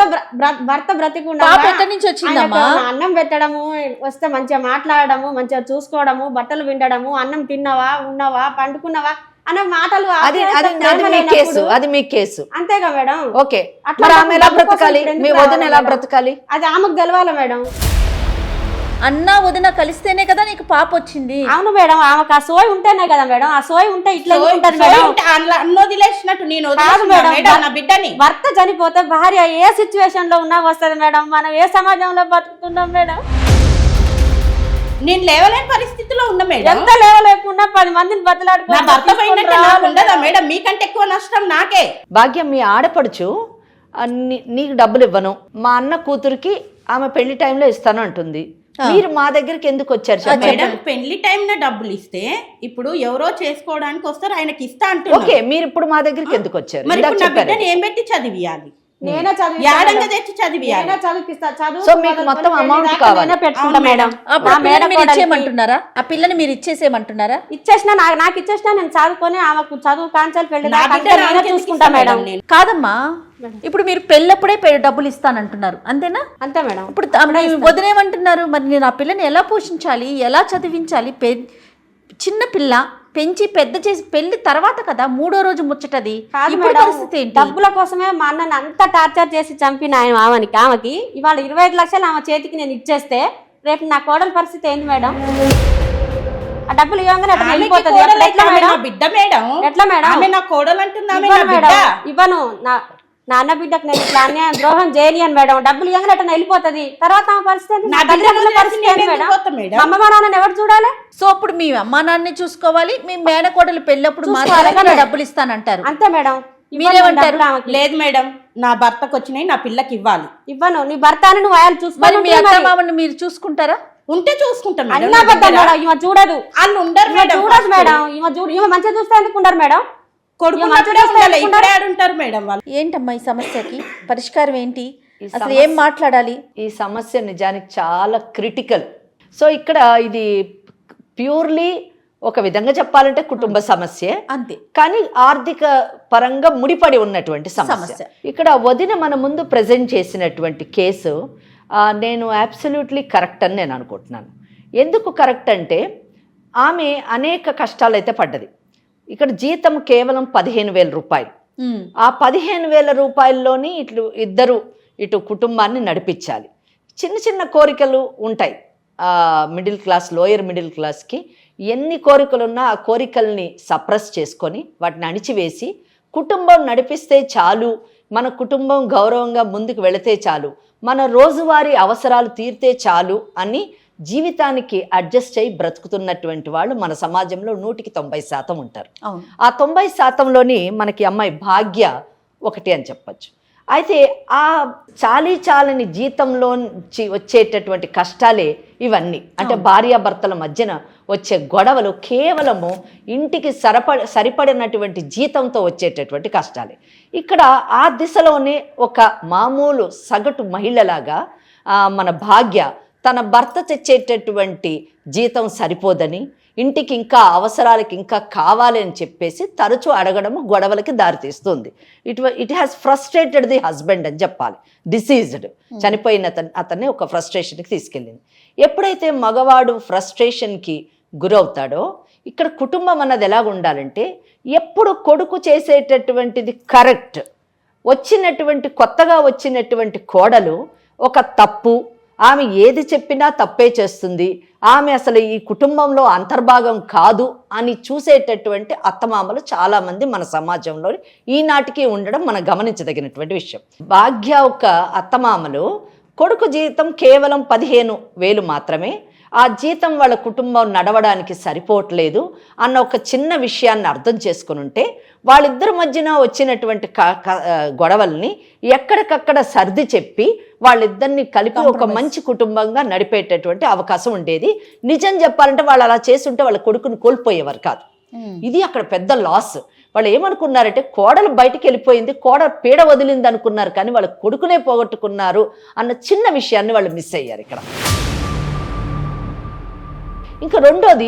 భర్త బ్రతికి పాప ఎక్కడి నుంచి వచ్చిందమ్మా? అన్నం పెట్టడము, వస్తే మంచిగా మాట్లాడడము, మంచిగా చూసుకోవడము, బట్టలు విండడము, అన్నం తిన్నావా, ఉన్నావా, పండుకున్నావా అన్న మాటలు అది మీ కేసు, అది మీ కేసు. అంతేగా మేడం. ఓకే, మరి ఆమె ఎలా బ్రతకాలి? మీ వదిన ఎలా బ్రతకాలి? అది ఆమెకు తెలవాలి మేడం. అన్న వదిన కలిస్తేనే కదా నీకు పాప వచ్చింది. అవును మేడం, ఆమెకు ఆ సోయి ఉంటేనే కదా మేడం. ఆ సోయి ఉంటే ఇట్లా ఉంటుంది మేడం. అన్న వదిలేసినట్టు నేను కాదు వదిలేసిన మేడం, మేడం నా బిడ్డని. భర్త చనిపోతే భార్య ఏ సిచ్యువేషన్ లో ఉన్నా వస్తుంది మేడం. మనం ఏ సమాజంలో బతుకుతున్నాం మేడం? నేను లేవలేని పరిస్థితిలో ఉన్నా మేడం. ఎంత లేవలేకుండా 10 మందిని నా భర్త పోయినట్టే నాకు ఉండదా మేడం? మీకంటే ఎక్కువ నష్టం నాకే. భాగ్యం, మీ ఆడపడుచు నీకు డబ్బులు ఇవ్వను, మా అన్న కూతురికి ఆమె పెళ్లి టైంలో ఇస్తాను అంటుంది. మీరు మా దగ్గరికి ఎందుకు వచ్చారు? మేడం పెళ్లి టైం డబ్బులు ఇస్తే ఇప్పుడు ఎవరో చేసుకోవడానికి వస్తారు, ఆయనకి ఇస్తా అంటున్నారు. ఓకే, మీరు ఇప్పుడు మా దగ్గరికి ఎందుకు వచ్చారు? మరి ఇప్పుడు నా బిడ్డని ఏం పెట్టి చదివియాలి? నేనే యాడంగా తెచ్చి చదివియాలి. సో మీకు మొత్తం అమౌంట్ కావాలి. పెట్టుకుంటా మేడం. ఇచ్చేసేయమంటున్నారా? ఆ పిల్లని మీరు ఇచ్చేసేయమంటున్నారా? ఇచ్చేసిన నాకు ఇచ్చేసిన నేను చదువుకొని ఆమెకు చదువు కాంచాలి పెళ్లి నా బిడ్డ నేనే చూసుకుంటా మేడం. కాదమ్మా, ఇప్పుడు మీరు పెళ్ళప్పుడే డబ్బులు ఇస్తానంటున్నారు అంతేనా? అంతే మేడం. ఇప్పుడు వదిలేమంటున్నారు, మరి నేను ఆ పిల్లని ఎలా పోషించాలి, ఎలా చదివించాలి? చిన్న పిల్ల పెంచి పెద్ద చేసి పెళ్లి తర్వాత కదా 3వ రోజు ముచ్చటది. ఇప్పుడు పరిస్థితి ఏంటి? డబ్బుల కోసమే మా అన్నని అంత టార్చర్ చేసి చంపిన ఆయన ఆమెకి ఇవాళ 25 లక్షలు ఆమె చేతికి నేను ఇచ్చేస్తే రేపు నా కోడల పరిస్థితి ఏంది మేడం? ఆ డబ్బులు ఇవ్వగానే అట్లా వెళ్ళిపోతుంది. బిడ్డ మేడం ఎట్లా మేడం? ఆమె నా కోడలు అంటున్నా మేడం. ఇవ్వను, నా అన్న బిడ్డకు నేను ఇట్లా అన్యాయం ద్రోహం చేయని మేడం. డబ్బులు ఇవ్వగానే అట్లా వెళ్ళిపోతుంది. తర్వాత ఆమె పరిస్థితి నా తల్లిదండ్రుల పరిస్థితి ఏంది మేడం? అమ్మ నాన్న ఎవరు చూడాలి? సో ఇప్పుడు మీ అమ్మా నాన్నని చూసుకోవాలి, మీ మేనకోడలు పెళ్ళప్పుడు మాత్రమే డబ్బులు ఇస్తానంటారు. అంతే మేడం. మీరేమంటారు? లేదు మేడం, నా భర్తకు వచ్చినాయి నా పిల్లకి ఇవ్వాలి. ఇవ్వను, నీ భర్త అని నువ్వు ఆయన మరి మీ అత్త మామని మీరు చూసుకుంటారా? ఉంటే చూసుకుంటాం మేడం. ఈమె చూడదు, వాళ్ళు ఉండరు మేడం. చూడదు మేడం. ఈమె మంచిగా చూస్తే ఎందుకు ఉండరు మేడం? ఏంటమ్మా ఈ సమస్యకి పరిష్కారం ఏంటి? అసలు ఏం మాట్లాడాలి? ఈ సమస్య నిజానికి చాలా క్రిటికల్. సో ఇక్కడ ఇది ప్యూర్లీ ఒక విధంగా చెప్పాలంటే కుటుంబ సమస్య అంతే, కానీ ఆర్థిక పరంగా ముడిపడి ఉన్నటువంటి సమస్య. ఇక్కడ వదిన మన ముందు ప్రజెంట్ చేసినటువంటి కేసు నేను అబ్సల్యూట్లీ కరెక్ట్ అని నేను అనుకుంటున్నాను. ఎందుకు కరెక్ట్ అంటే ఆమె అనేక కష్టాలు అయితే పడ్డది. ఇక్కడ జీతం కేవలం 15,000 రూపాయలు. ఆ 15,000 రూపాయల్లోని ఇటు కుటుంబాన్ని నడిపించాలి. చిన్న చిన్న కోరికలు ఉంటాయి. మిడిల్ క్లాస్, లోయర్ మిడిల్ క్లాస్కి ఎన్ని కోరికలు ఉన్నా ఆ కోరికల్ని సప్రెస్ చేసుకొని వాటిని అణిచివేసి కుటుంబం నడిపిస్తే చాలు, మన కుటుంబం గౌరవంగా ముందుకు వెళితే చాలు, మన రోజువారీ అవసరాలు తీరితే చాలు అని జీవితానికి అడ్జస్ట్ అయ్యి బ్రతుకుతున్నటువంటి వాళ్ళు మన సమాజంలో 100% ఉంటారు. ఆ 90%లోని మనకి అమ్మాయి భాగ్య ఒకటి అని చెప్పచ్చు. అయితే ఆ చాలని జీతంలోంచి వచ్చేటటువంటి కష్టాలే ఇవన్నీ. అంటే భార్యాభర్తల మధ్యన వచ్చే గొడవలు కేవలము ఇంటికి సరిపడినటువంటి జీతంతో వచ్చేటటువంటి కష్టాలే. ఇక్కడ ఆ దిశలోనే ఒక మామూలు సగటు మహిళలాగా మన భాగ్య తన భర్త తెచ్చేటటువంటి జీతం సరిపోదని, ఇంటికి ఇంకా అవసరాలకి ఇంకా కావాలి అని చెప్పేసి తరచూ అడగడము గొడవలకి దారితీస్తుంది. It has frustrated the husband అని చెప్పాలి. డిసీజ్డ్, చనిపోయిన అతన్ని ఒక ఫ్రస్ట్రేషన్కి తీసుకెళ్ళింది. ఎప్పుడైతే మగవాడు ఫ్రస్ట్రేషన్కి గురవుతాడో ఇక్కడ కుటుంబం అన్నది ఎలాగ ఉండాలంటే ఎప్పుడు కొడుకు చేసేటటువంటిది కరెక్ట్, కొత్తగా వచ్చినటువంటి కోడలు ఒక తప్పు, ఆమె ఏది చెప్పినా తప్పే చేస్తుంది, ఆమె అసలు ఈ కుటుంబంలో అంతర్భాగం కాదు అని చూసేటటువంటి అత్తమామలు చాలామంది మన సమాజంలో ఈనాటికి ఉండడం మనం గమనించదగినటువంటి విషయం. భాగ్య ఒక అత్తమామలు కొడుకు జీతం కేవలం 15,000 మాత్రమే, ఆ జీతం వాళ్ళ కుటుంబం నడవడానికి సరిపోవట్లేదు అన్న ఒక చిన్న విషయాన్ని అర్థం చేసుకుని ఉంటే వాళ్ళిద్దరి మధ్యన వచ్చినటువంటి గొడవల్ని ఎక్కడికక్కడ సర్ది చెప్పి వాళ్ళిద్దరిని కలిపి ఒక మంచి కుటుంబంగా నడిపేటటువంటి అవకాశం ఉండేది. నిజం చెప్పాలంటే వాళ్ళు అలా చేస్తుంటే వాళ్ళ కొడుకుని కోల్పోయేవారు కాదు. ఇది అక్కడ పెద్ద లాస్. వాళ్ళు ఏమనుకున్నారంటే కోడలు బయటికి వెళ్ళిపోయింది, కోడలు పీడ వదిలింది అనుకున్నారు, కానీ వాళ్ళ కొడుకునే పోగొట్టుకున్నారు అన్న చిన్న విషయాన్ని వాళ్ళు మిస్ అయ్యారు. ఇక్కడ ఇంకా రెండోది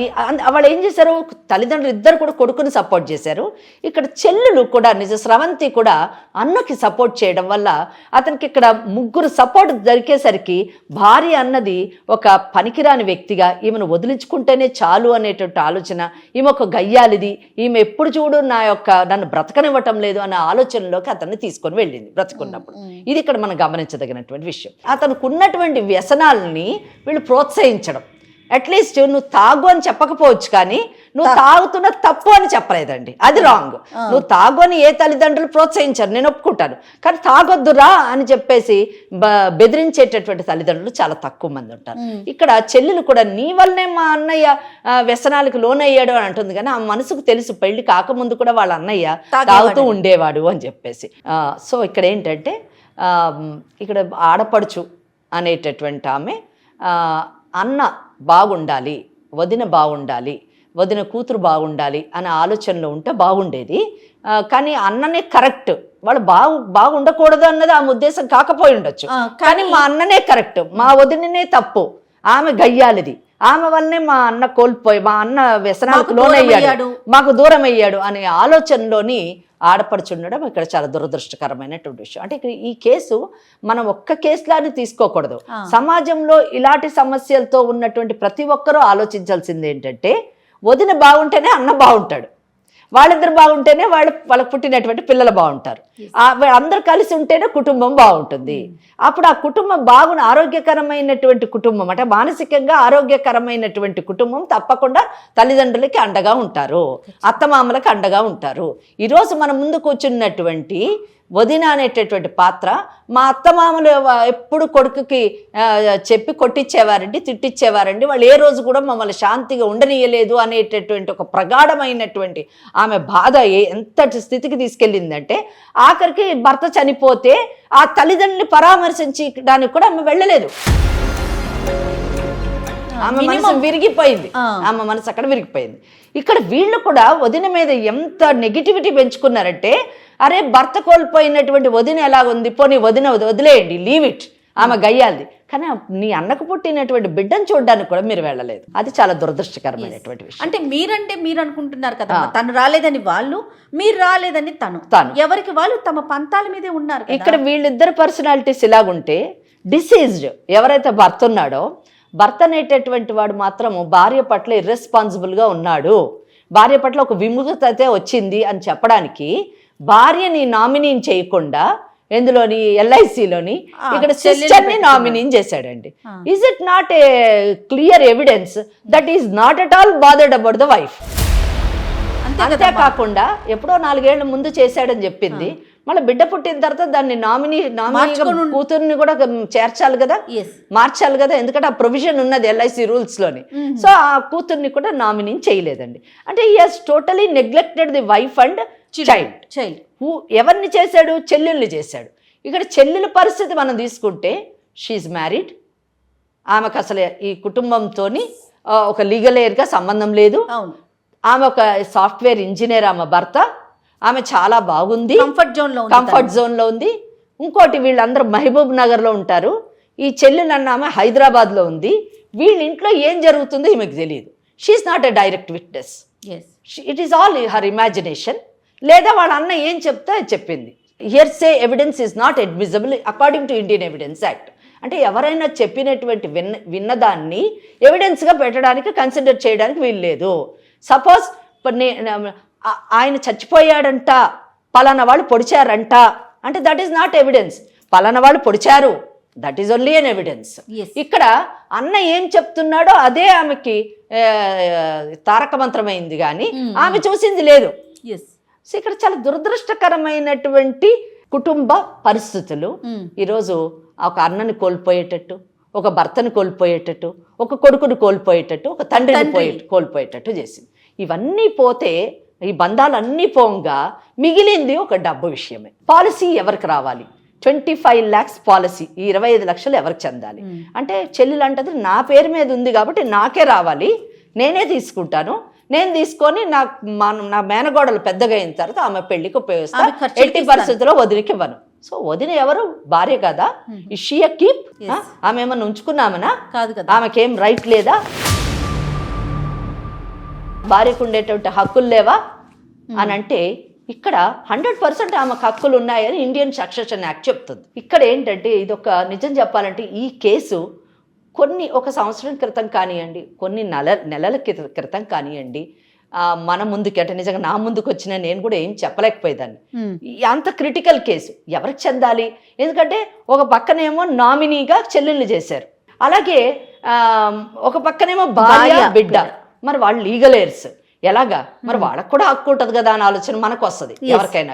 వాళ్ళు ఏం చేశారు, తల్లిదండ్రులు ఇద్దరు కూడా కొడుకుని సపోర్ట్ చేశారు. ఇక్కడ చెల్లెలు కూడా నిజ స్రవంతి కూడా అన్నకి సపోర్ట్ చేయడం వల్ల అతనికి ఇక్కడ ముగ్గురు సపోర్ట్ దొరికేసరికి భార్య అన్నది ఒక పనికిరాని వ్యక్తిగా, ఈమెను వదిలించుకుంటేనే చాలు అనేటువంటి ఆలోచన, ఈమె ఒక గయ్యాలిది, ఈమె ఎప్పుడు చూడు నన్ను బ్రతకనివ్వటం లేదు అనే ఆలోచనలోకి అతన్ని తీసుకొని వెళ్ళింది బ్రతుకున్నప్పుడు. ఇది ఇక్కడ మనం గమనించదగినటువంటి విషయం. అతనికి ఉన్నటువంటి వ్యసనాలని వీళ్ళు ప్రోత్సహించడం. అట్లీస్ట్ నువ్వు తాగు అని చెప్పకపోవచ్చు, కానీ నువ్వు తాగుతున్న తప్పు అని చెప్పలేదండి, అది రాంగ్. నువ్వు తాగు అని ఏ తల్లిదండ్రులు ప్రోత్సహించారు, నేను ఒప్పుకుంటాను, కానీ తాగొద్దురా అని చెప్పేసి బెదిరించేటటువంటి తల్లిదండ్రులు చాలా తక్కువ మంది ఉంటారు. ఇక్కడ చెల్లెలు కూడా నీ వల్లనే మా అన్నయ్య వ్యసనాలకు లోనయ్యాడు అని అంటుంది, కానీ ఆ మనసుకు తెలుసు పెళ్లి కాకముందు కూడా వాళ్ళ అన్నయ్య తాగుతూ ఉండేవాడు అని చెప్పేసి. సో ఇక్కడ ఏంటంటే ఇక్కడ ఆడపడుచు అనేటటువంటి ఆమె అన్న బాగుండాలి, వదిన బాగుండాలి, వదిన కూతురు బాగుండాలి అనే ఆలోచనలో ఉంటే బాగుండేది. కానీ అన్ననే కరెక్ట్, వాళ్ళు బాగుండకూడదు అన్నది ఆమె ఉద్దేశం కాకపోయి ఉండొచ్చు, కానీ మా అన్ననే కరెక్ట్, మా వదిననే తప్పు, ఆమె గయ్యాలిది, ఆమె వల్లనే మా అన్న వ్యసనాలకు లోనయ్యాడు, మాకు దూరం అయ్యాడు అనే ఆలోచనలోని ఆడపడుచుండడం ఇక్కడ చాలా దురదృష్టకరమైనటువంటి విషయం. అంటే ఇక్కడ ఈ కేసు మనం ఒక్క కేసులానే తీసుకోకూడదు. సమాజంలో ఇలాంటి సమస్యలతో ఉన్నటువంటి ప్రతి ఒక్కరూ ఆలోచించాల్సింది ఏంటంటే, వదిన బాగుంటేనే అన్న బాగుంటాడు, వాళ్ళిద్దరు బాగుంటేనే వాళ్ళకు పుట్టినటువంటి పిల్లలు బాగుంటారు, అందరు కలిసి ఉంటేనే కుటుంబం బాగుంటుంది. అప్పుడు ఆ కుటుంబం ఆరోగ్యకరమైనటువంటి కుటుంబం, అంటే మానసికంగా ఆరోగ్యకరమైనటువంటి కుటుంబం తప్పకుండా తల్లిదండ్రులకి అండగా ఉంటారు, అత్తమామలకి అండగా ఉంటారు. ఈరోజు మన ముందు కూర్చున్నటువంటి వదిన అనేటటువంటి పాత్ర, మా అత్తమామలు ఎప్పుడు కొడుకుకి చెప్పి కొట్టించేవారండి, తిట్టించేవారండి, వాళ్ళు ఏ రోజు కూడా మమ్మల్ని శాంతిగా ఉండనీయలేదు అనేటటువంటి ఒక ప్రగాఢమైనటువంటి ఆమె బాధ ఎంతటి స్థితికి తీసుకెళ్ళిందంటే, ఆఖరికి భర్త చనిపోతే ఆ తల్లిదండ్రుని పరామర్శించడానికి కూడా ఆమె వెళ్ళలేదు. ఆమె మనసు విరిగిపోయింది, ఆమె మనసు అక్కడ విరిగిపోయింది. ఇక్కడ వీళ్ళు కూడా వదిన మీద ఎంత నెగిటివిటీ పెంచుకున్నారంటే, అరే భర్త కోల్పోయినటువంటి వదిన ఎలాగుంది, పోనీ వదిన వదిలేయండి, లీవ్ ఇట్, ఆమె గయ్యాలిది, కానీ నీ అన్నకు పుట్టినటువంటి బిడ్డను చూడడానికి కూడా మీరు వెళ్ళలేదు. అది చాలా దురదృష్టకరమైనటువంటి విషయం. అంటే మీరు అనుకుంటున్నారు కదా, తను రాలేదని వాళ్ళు, మీరు రాలేదని తను ఎవరికి వాళ్ళు తమ పంతాల మీదే ఉన్నారు. ఇక్కడ వీళ్ళిద్దరు పర్సనాలిటీస్ ఇలాగుంటే, డిసీజ్డ్ ఎవరైతే భర్త ఉన్నాడో, భర్త అనేటటువంటి వాడు మాత్రము భార్య పట్ల ఇర్రెస్పాన్సిబుల్గా ఉన్నాడు, భార్య పట్ల ఒక విముఖత అయితే వచ్చింది అని చెప్పడానికి భార్యని నామినీని చేయకుండా ఎందులోని ఎల్ఐసిలోని ఇక్కడ సిస్టర్ని నామినీని చేశాడండి. Is it not a clear evidence that is not at all bothered about the wife? అంతేకాకుండా ఎప్పుడో 4 ఏళ్ల ముందు చేశాడని చెప్పింది, మళ్ళీ బిడ్డ పుట్టిన తర్వాత దాన్ని నామినీగా కూతుర్ని కూడా చేర్చాలి కదా, మార్చాలి కదా, ఎందుకంటే ఆ ప్రొవిజన్ ఉన్నది ఎల్ఐసి రూల్స్ లోని. సో ఆ కూతుర్ని కూడా నామినీ చేయలేదండి. అంటే he has totally neglected the wife and child. ఎవరిని చేశాడు? చెల్లెల్ని చేశాడు. ఇక్కడ చెల్లెల పరిస్థితి మనం తీసుకుంటే, షీఈ్ మ్యారీడ్, ఆమెకు అసలు ఈ కుటుంబంతో ఒక లీగల్ ఎయిర్గా సంబంధం లేదు, ఆమె ఒక సాఫ్ట్వేర్ ఇంజనీర్, ఆమె భర్త, ఆమె చాలా బాగుంది, కంఫర్ట్ జోన్లో ఉంది. ఇంకోటి వీళ్ళందరూ మహబూబ్ నగర్లో ఉంటారు, ఈ చెల్లెలన్న ఆమె హైదరాబాద్లో ఉంది. వీళ్ళ ఇంట్లో ఏం జరుగుతుందో ఈమెకు తెలియదు. She is not a direct witness, it is all her imagination. లేదా వాళ్ళ అన్న ఏం చెప్తే చెప్పింది. Hearsay evidence is not admissible according to Indian Evidence Act. అంటే ఎవరైనా చెప్పినటువంటి విన్నదాన్ని ఎవిడెన్స్గా పెట్టడానికి కన్సిడర్ చేయడానికి వీలు లేదు. సపోజ్ ఆయన చచ్చిపోయాడంట, పలానా వాళ్ళు పొడిచారంట అంటే దట్ ఈస్ నాట్ ఎవిడెన్స్. పలానా వాళ్ళు పొడిచారు, that is only an evidence. ఇక్కడ అన్న ఏం చెప్తున్నాడో అదే ఆమెకి తారక మంత్రమైంది, కానీ ఆమె చూసింది లేదు. సో ఇక్కడ చాలా దురదృష్టకరమైనటువంటి కుటుంబ పరిస్థితులు ఈరోజు ఒక అన్నని కోల్పోయేటట్టు, ఒక భర్తను కోల్పోయేటట్టు, ఒక కొడుకుని కోల్పోయేటట్టు, ఒక తండ్రిని కోల్పోయేటట్టు చేసింది. ఇవన్నీ పోతే, ఈ బంధాలన్నీ పోగా మిగిలింది ఒక డబ్బు విషయమే. పాలసీ ఎవరికి రావాలి? 25 lakhs పాలసీ, ఈ 25 లక్షలు ఎవరికి చెందాలి అంటే, చెల్లెలు అంటది నా పేరు మీద ఉంది కాబట్టి నాకే రావాలి, నేనే తీసుకుంటాను, నేను తీసుకొని నా మేనగోడలు పెద్దగా అయిన తర్వాత ఆమె పెళ్లికి ఉపయోగిస్తాను, ఎట్టి పరిస్థితుల్లో వదిలికి ఇవ్వను. సో వదిన ఎవరు? భార్య కదా. Is she a keep? ఆమె ఏమన్నా ఉంచుకున్నామనా? కాదు కదా. ఆమెకేం రైట్ లేదా? భార్యకు ఉండేటువంటి హక్కులు లేవా అని అంటే ఇక్కడ 100% ఆమెకు హక్కులు ఉన్నాయని ఇండియన్ సక్సెషన్ యాక్ట్ చెప్తుంది. ఇక్కడ ఏంటంటే ఇదొక నిజం చెప్పాలంటే ఈ కేసు ఒక సంవత్సరం క్రితం కానివ్వండి, కొన్ని నెలల క్రితం కానివ్వండి, మన ముందుకి అంటే నిజంగా నా ముందుకు వచ్చిన నేను కూడా ఏం చెప్పలేకపోయేదాన్ని. అంత క్రిటికల్ కేసు ఎవరికి చెందాలి? ఎందుకంటే ఒక పక్కనేమో నామినీగా చెల్లెళ్ళు చేశారు, అలాగే ఒక పక్కనేమో భార్య బిడ్డ. మరి వాళ్ళు లీగల్ ఎయిర్స్ ఎలాగా? మరి వాళ్ళకు కూడా హక్కు ఉంటుంది కదా అని ఆలోచన మనకు వస్తుంది ఎవరికైనా.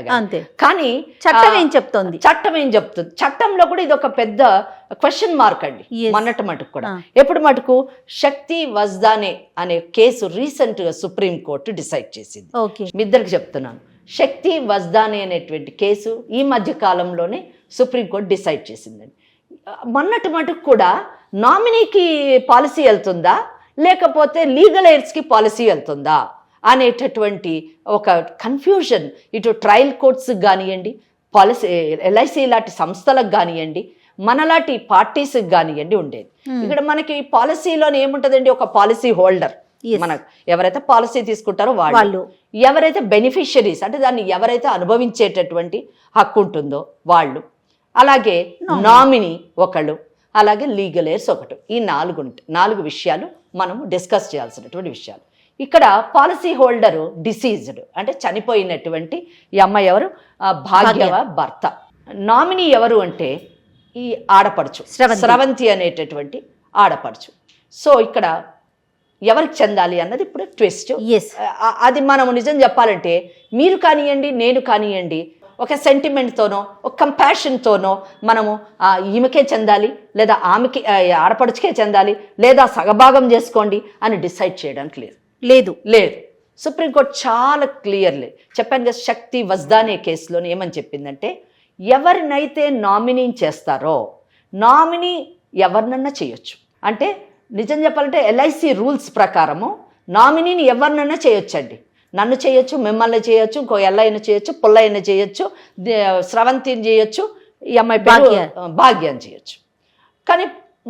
కానీ చట్టం ఏం చెప్తుంది? చట్టంలో కూడా ఇది ఒక పెద్ద క్వశ్చన్ మార్క్ అండి. మొన్నటి మటుకు కూడా ఎప్పుడు మటుకు శక్తి వజ్దానే అనే కేసు రీసెంట్ గా సుప్రీం కోర్టు డిసైడ్ చేసింది. మీ ఇద్దరికి చెప్తున్నాను, శక్తి వజ్దానే అనేటువంటి కేసు ఈ మధ్య కాలంలోనే సుప్రీం కోర్టు డిసైడ్ చేసిందండి. మొన్నటి మటుకు కూడా నామినీకి పాలసీ వెళ్తుందా లేకపోతే లీగల్ ఎయిర్స్కి పాలసీ వెళ్తుందా అనేటటువంటి ఒక కన్ఫ్యూజన్ ఇటు ట్రయల్ కోర్ట్స్ కానివ్వండి, పాలసీ ఎల్ఐసి లాంటి సంస్థలకు కానివ్వండి, మనలాంటి పార్టీస్కి కానివ్వండి ఉండేది. ఇక్కడ మనకి పాలసీలో ఏముంటుందండి? ఒక పాలసీ హోల్డర్, మనకు ఎవరైతే పాలసీ తీసుకుంటారో వాళ్ళు, ఎవరైతే బెనిఫిషరీస్ అంటే దాన్ని ఎవరైతే అనుభవించేటటువంటి హక్కు ఉంటుందో వాళ్ళు, అలాగే నామినీ ఒకళ్ళు, అలాగే లీగల్ ఎయిర్స్ ఒకటి. ఈ 4 విషయాలు మనము డిస్కస్ చేయాల్సినటువంటి విషయాలు. ఇక్కడ పాలసీ హోల్డరు డిసీజ్డ్ అంటే చనిపోయినటువంటి ఈ అమ్మాయి ఎవరు? భాగ్యవ భర్త. నామినీ ఎవరు అంటే ఈ ఆడపడుచు స్రవంతి అనేటటువంటి ఆడపడుచు. సో ఇక్కడ ఎవరికి చెందాలి అన్నది ఇప్పుడు ట్విస్ట్. అది మనము నిజం చెప్పాలంటే మీరు కానివ్వండి, నేను కానివ్వండి, ఒక సెంటిమెంట్తోనో ఒక కంపాషన్తోనో మనము ఈమెకే చెందాలి లేదా ఆమెకి ఆడపడుచుకే చెందాలి లేదా సగభాగం చేసుకోండి అని డిసైడ్ చేయడానికి లేదు. సుప్రీంకోర్టు చాలా క్లియర్లీ చెప్పాను కదా. శక్తి వజ్దానే కేసులో ఏమని చెప్పిందంటే ఎవరినైతే నామినీ చేస్తారో నామినీ ఎవరినన్నా చేయొచ్చు. అంటే నిజం చెప్పాలంటే ఎల్ఐసి రూల్స్ ప్రకారము నామినీని ఎవరినన్నా చేయొచ్చండి. నన్ను చేయొచ్చు, మిమ్మల్ని చేయొచ్చు, ఇంకో ఎల్లైనా చేయొచ్చు, పుల్లైనా చేయొచ్చు, స్రవంతిని చేయొచ్చు, ఈ అమ్మాయి భాగ్యాన్ని చేయొచ్చు. కానీ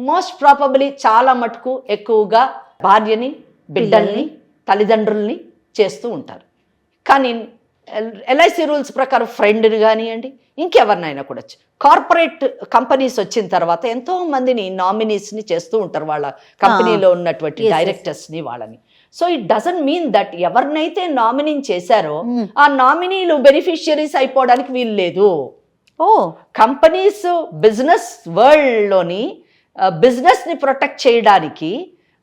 మోస్ట్ ప్రాబబ్లీ చాలా మటుకు ఎక్కువగా భార్యని, బిడ్డల్ని, తల్లిదండ్రుల్ని చేస్తూ ఉంటారు. కానీ ఎల్ఐసి రూల్స్ ప్రకారం ఫ్రెండ్ని కానివ్వండి, ఇంకెవరినైనా కూడా కార్పొరేట్ కంపెనీస్ వచ్చిన తర్వాత ఎంతో మందిని నామినీస్ని చేస్తూ ఉంటారు, వాళ్ళ కంపెనీలో ఉన్నటువంటి డైరెక్టర్స్ని వాళ్ళని. So it doesn't mean that ఎవరినైతే నామినీ చేశారో ఆ నామినీలు బెనిఫిషియరీస్ అయిపోవడానికి వీలు లేదు. కంపెనీస్ బిజినెస్ వరల్డ్లోని బిజినెస్ని ప్రొటెక్ట్ చేయడానికి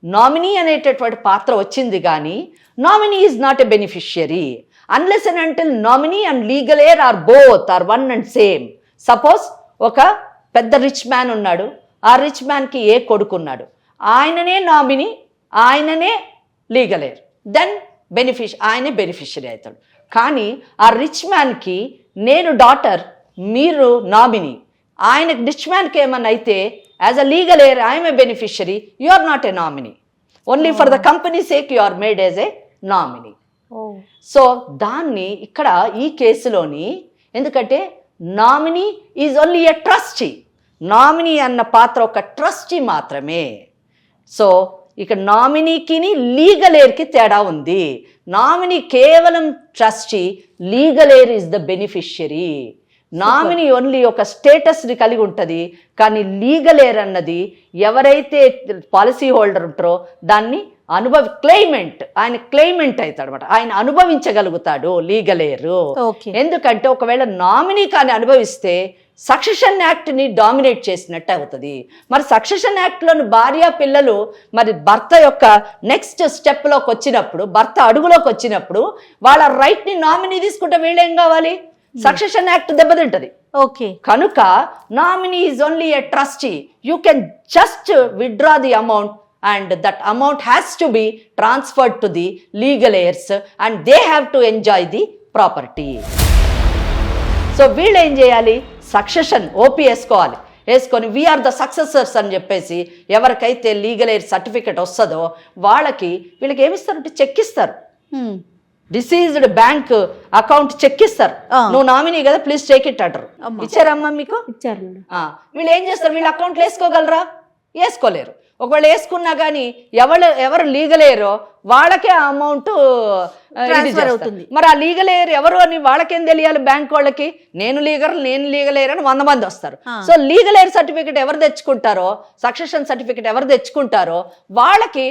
నామినీ అనేటటువంటి పాత్ర వచ్చింది, కానీ nominee is not a beneficiary unless and until nominee and legal heir are both are one and same. Suppose ఒక పెద్ద రిచ్ మ్యాన్ ఉన్నాడు, ఆ రిచ్ మ్యాన్కి ఏ కొడుకున్నాడు, ఆయననే నామినీ, ఆయననే లీగల్ ఎయిర్, దెన్ ఆయనే బెనిఫిషియరీ అవుతాడు. కానీ ఆ రిచ్ మ్యాన్కి నేను డాటర్, మీరు నామినీ, ఆయనకి రిచ్ మ్యాన్కి ఏమన్నా అయితే as a legal heir I'm a beneficiary, you are not a nominee, only for the company sake you are made as a nominee. So దాన్ని ఇక్కడ ఈ కేసులోని, ఎందుకంటే nominee is only a trustee, nominee అన్న పాత్ర ఒక ట్రస్టీ మాత్రమే. So ఇక నామినీకి లీగల్ ఎయిర్కి తేడా ఉంది. నామినీ కేవలం trustee, legal air is the beneficiary. Nominee only ఒక స్టేటస్ని కలిగి ఉంటుంది, కానీ లీగల్ ఎయిర్ అన్నది ఎవరైతే పాలసీ హోల్డర్ ఉంటారో దాన్ని క్లెయిమెంట్, ఆయన క్లెయిమెంట్ అవుతాడు అనమాట, ఆయన అనుభవించగలుగుతాడు లీగల్ ఎయిర్. ఎందుకంటే ఒకవేళ నామినీ కానీ అనుభవిస్తే సక్సెషన్ యాక్ట్ని డామినేట్ చేసినట్టు అవుతుంది. మరి సక్సెషన్ యాక్ట్లోని భార్య పిల్లలు మరి భర్త యొక్క నెక్స్ట్ స్టెప్లోకి వచ్చినప్పుడు, భర్త అడుగులోకి వచ్చినప్పుడు వాళ్ళ రైట్ని నామినీ తీసుకుంటే వీళ్ళేం కావాలి? సక్సెషన్ యాక్ట్ దెబ్బతింటది. కనుక nominee is only a trustee, you can just withdraw the amount and that amount has to be transferred to the legal heirs and they have to enjoy the property. So వీళ్ళు ఏం చేయాలి? Succession OP వేసుకొని we are the successors అని చెప్పేసి ఎవరికైతే legal air certificate వస్తుందో వీళ్ళకి ఏమిస్తారంటే check ఇస్తారు, డిసీజ్డ్ బ్యాంక్ అకౌంట్ చెక్ ఇస్తారు, నువ్వు నామినీ కదా ప్లీజ్ టేక్ ఇట్ అంటారు. ఇచ్చారమ్మా మీకు? ఇచ్చారు. వీళ్ళు ఏం చేస్తారు? వీళ్ళ అకౌంట్లో వేసుకోగలరా? వేసుకోలేరు. ఒకవేళ వేసుకున్నా కానీ ఎవరు లీగల్ ఎయిరో వాళ్ళకే ఆ అమౌంట్ అవుతుంది. మరి ఆ లీగల్ ఎయిర్ ఎవరు అని వాళ్ళకేం తెలియాలి? బ్యాంక్ వాళ్ళకి నేను లీగల్ ఎయిర్ అని 100 మంది వస్తారు. సో లీగల్ ఎయిర్ సర్టిఫికేట్ ఎవరు తెచ్చుకుంటారో, సక్సెషన్ సర్టిఫికేట్ ఎవరు తెచ్చుకుంటారో వాళ్ళకి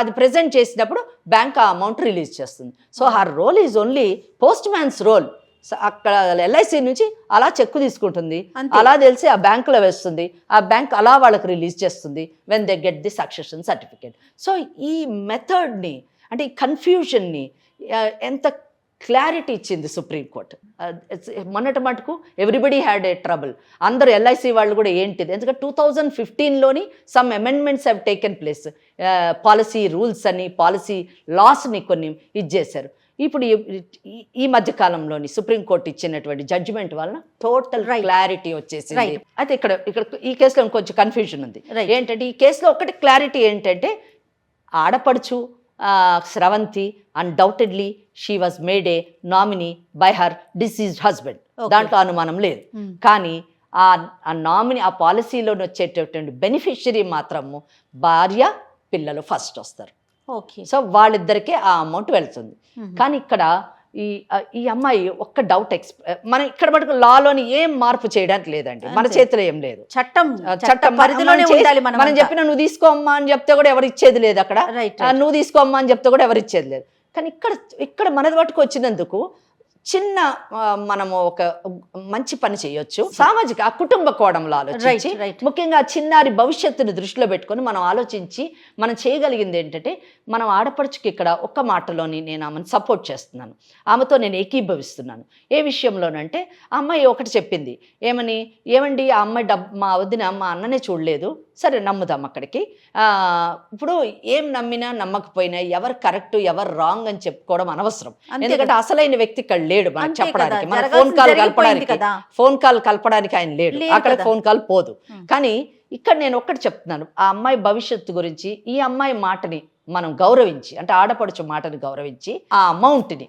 అది ప్రెజెంట్ చేసినప్పుడు బ్యాంక్ ఆ అమౌంట్ రిలీజ్ చేస్తుంది. So her role is only postman's role. అక్కడ LIC నుంచి అలా చెక్కు తీసుకుంటుంది, అలా తెలిసి ఆ బ్యాంకులో వేస్తుంది, ఆ బ్యాంక్ అలా వాళ్ళకి రిలీజ్ చేస్తుంది when they get the succession certificate. So ఈ మెథడ్ని అంటే ఈ కన్ఫ్యూజన్ని ఎంత క్లారిటీ ఇచ్చింది సుప్రీంకోర్టు. మొన్నటి మటుకు ఎవ్రీబడి హ్యాడ్ ఏ ట్రబుల్. అందరూ LIC వాళ్ళు కూడా ఏంటిది, ఎందుకంటే 2015లోని some amendments have taken place. Policy rules అని, పాలసీ లాస్ని కొన్ని ఇచ్చేశారు. ఇప్పుడు ఈ మధ్య కాలంలోని సుప్రీంకోర్టు ఇచ్చినటువంటి జడ్జిమెంట్ వలన టోటల్ క్లారిటీ వచ్చేసింది. అయితే ఇక్కడ ఈ కేసులో కొంచెం కన్ఫ్యూజన్ ఉంది. ఏంటంటే ఈ కేసులో ఒకటి క్లారిటీ ఏంటంటే ఆడపడుచు Sravanthi undoubtedly she was made a nominee by her deceased husband, దాంట్లో అనుమానం లేదు. కానీ ఆ నామినీ ఆ పాలసీలో వచ్చేటటువంటి బెనిఫిషియరీ మాత్రము భార్య పిల్లలు ఫస్ట్ వస్తారు. సో వాళ్ళిద్దరికే ఆ అమౌంట్ వెళ్తుంది. కానీ ఇక్కడ ఈ అమ్మాయి ఒక్క డౌట్ మనం ఇక్కడ మటుకు లాలోని ఏం మార్పు చేయడానికి లేదండి, మన చేతిలో ఏం లేదు. చట్టం మనం చెప్పిన నువ్వు తీసుకోమ్మా అని చెప్తే కూడా ఎవరు ఇచ్చేది లేదు, అక్కడ నువ్వు తీసుకోమ్మా అని చెప్తే కూడా ఎవరు ఇచ్చేది లేదు. కానీ ఇక్కడ మన మటుకు వచ్చినందుకు చిన్న మనము ఒక మంచి పని చేయొచ్చు. సామాజిక కుటుంబ కోణంలో ఆలోచించి, ముఖ్యంగా చిన్నారి భవిష్యత్తుని దృష్టిలో పెట్టుకొని మనం ఆలోచించి మనం చేయగలిగింది ఏంటంటే, మనం ఆడపడుచుకి ఇక్కడ ఒక్క మాటలోని నేను ఆమెను సపోర్ట్ చేస్తున్నాను, ఆమెతో నేను ఏకీభవిస్తున్నాను. ఏ విషయంలోనంటే ఆ అమ్మాయి ఒకటి చెప్పింది, ఏమండి ఆ అమ్మాయి మా వదిన మా అన్ననే చూడలేదు, సరే నమ్ముదాం అక్కడికి. ఇప్పుడు ఏం నమ్మినా నమ్మకపోయినా ఎవరు కరెక్ట్ ఎవరు రాంగ్ అని చెప్పుకోవడం అనవసరం. ఎందుకంటే అసలైన వ్యక్తి ఇక్కడ లేడు మనకు చెప్పడానికి, మన ఫోన్ కాల్ కలపడానికి ఆయన లేడు, అక్కడ ఫోన్ కాల్ పోదు. కానీ ఇక్కడ నేను ఒక్కటి చెప్తున్నాను, ఆ అమ్మాయి భవిష్యత్తు గురించి ఈ అమ్మాయి మాటని మనం గౌరవించి, అంటే ఆడపడుచు మాటని గౌరవించి ఆ అమౌంట్ని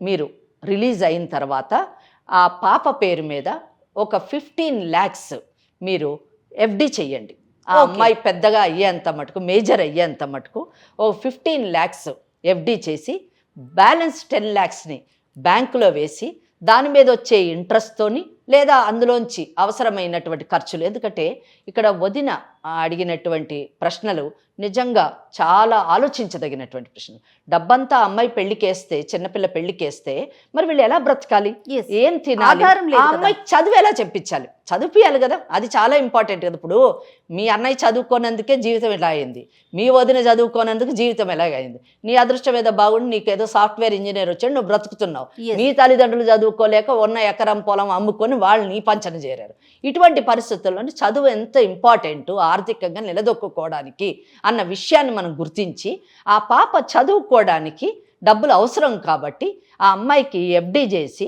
మీరు రిలీజ్ అయిన తర్వాత ఆ పాప పేరు మీద ఒక 15 lakhs మీరు FD చెయ్యండి. ఆ అమ్మాయి పెద్దగా అయ్యేంత మటుకు, మేజర్ అయ్యేంత మటుకు ఓ 15 lakhs FD చేసి బ్యాలెన్స్ 10 lakhsని బ్యాంకులో వేసి దాని మీద వచ్చే ఇంట్రెస్ట్తోని లేదా అందులోంచి అవసరమైనటువంటి ఖర్చులు, ఎందుకంటే ఇక్కడ వదిన అడిగినటువంటి ప్రశ్నలు నిజంగా చాలా ఆలోచించదగినటువంటి ప్రశ్నలు. డబ్బంతా అమ్మాయి పెళ్లికేస్తే, చిన్నపిల్ల పెళ్లికేస్తే మరి వీళ్ళు ఎలా బ్రతకాలి, ఏం తినాలి, ఆ అమ్మాయి చదువు ఎలా చెప్పించాలి, చదివియాలి కదా, అది చాలా ఇంపార్టెంట్ కదా. ఇప్పుడు మీ అన్నయ్య చదువుకోనందుకే జీవితం ఎలా అయింది, మీ వదిన చదువుకోనందుకు జీవితం ఎలాగైంది. నీ అదృష్టం ఏదో బాగుండి నీకేదో సాఫ్ట్వేర్ ఇంజనీర్ వచ్చాడు, నువ్వు బ్రతుకుతున్నావు. మీ తల్లిదండ్రులు చదువుకోలేక ఉన్న ఎకరం పొలం అమ్ముకొని వాళ్ళు నీ పంచన చేరారు. ఇటువంటి పరిస్థితుల్లోని చదువు ఎంత ఇంపార్టెంట్ ఆర్థికంగా నిలదొక్కుకోవడానికి అన్న విషయాన్ని మనం గుర్తించి, ఆ పాప చదువుకోవడానికి డబ్బులు అవసరం కాబట్టి ఆ అమ్మాయికి FD చేసి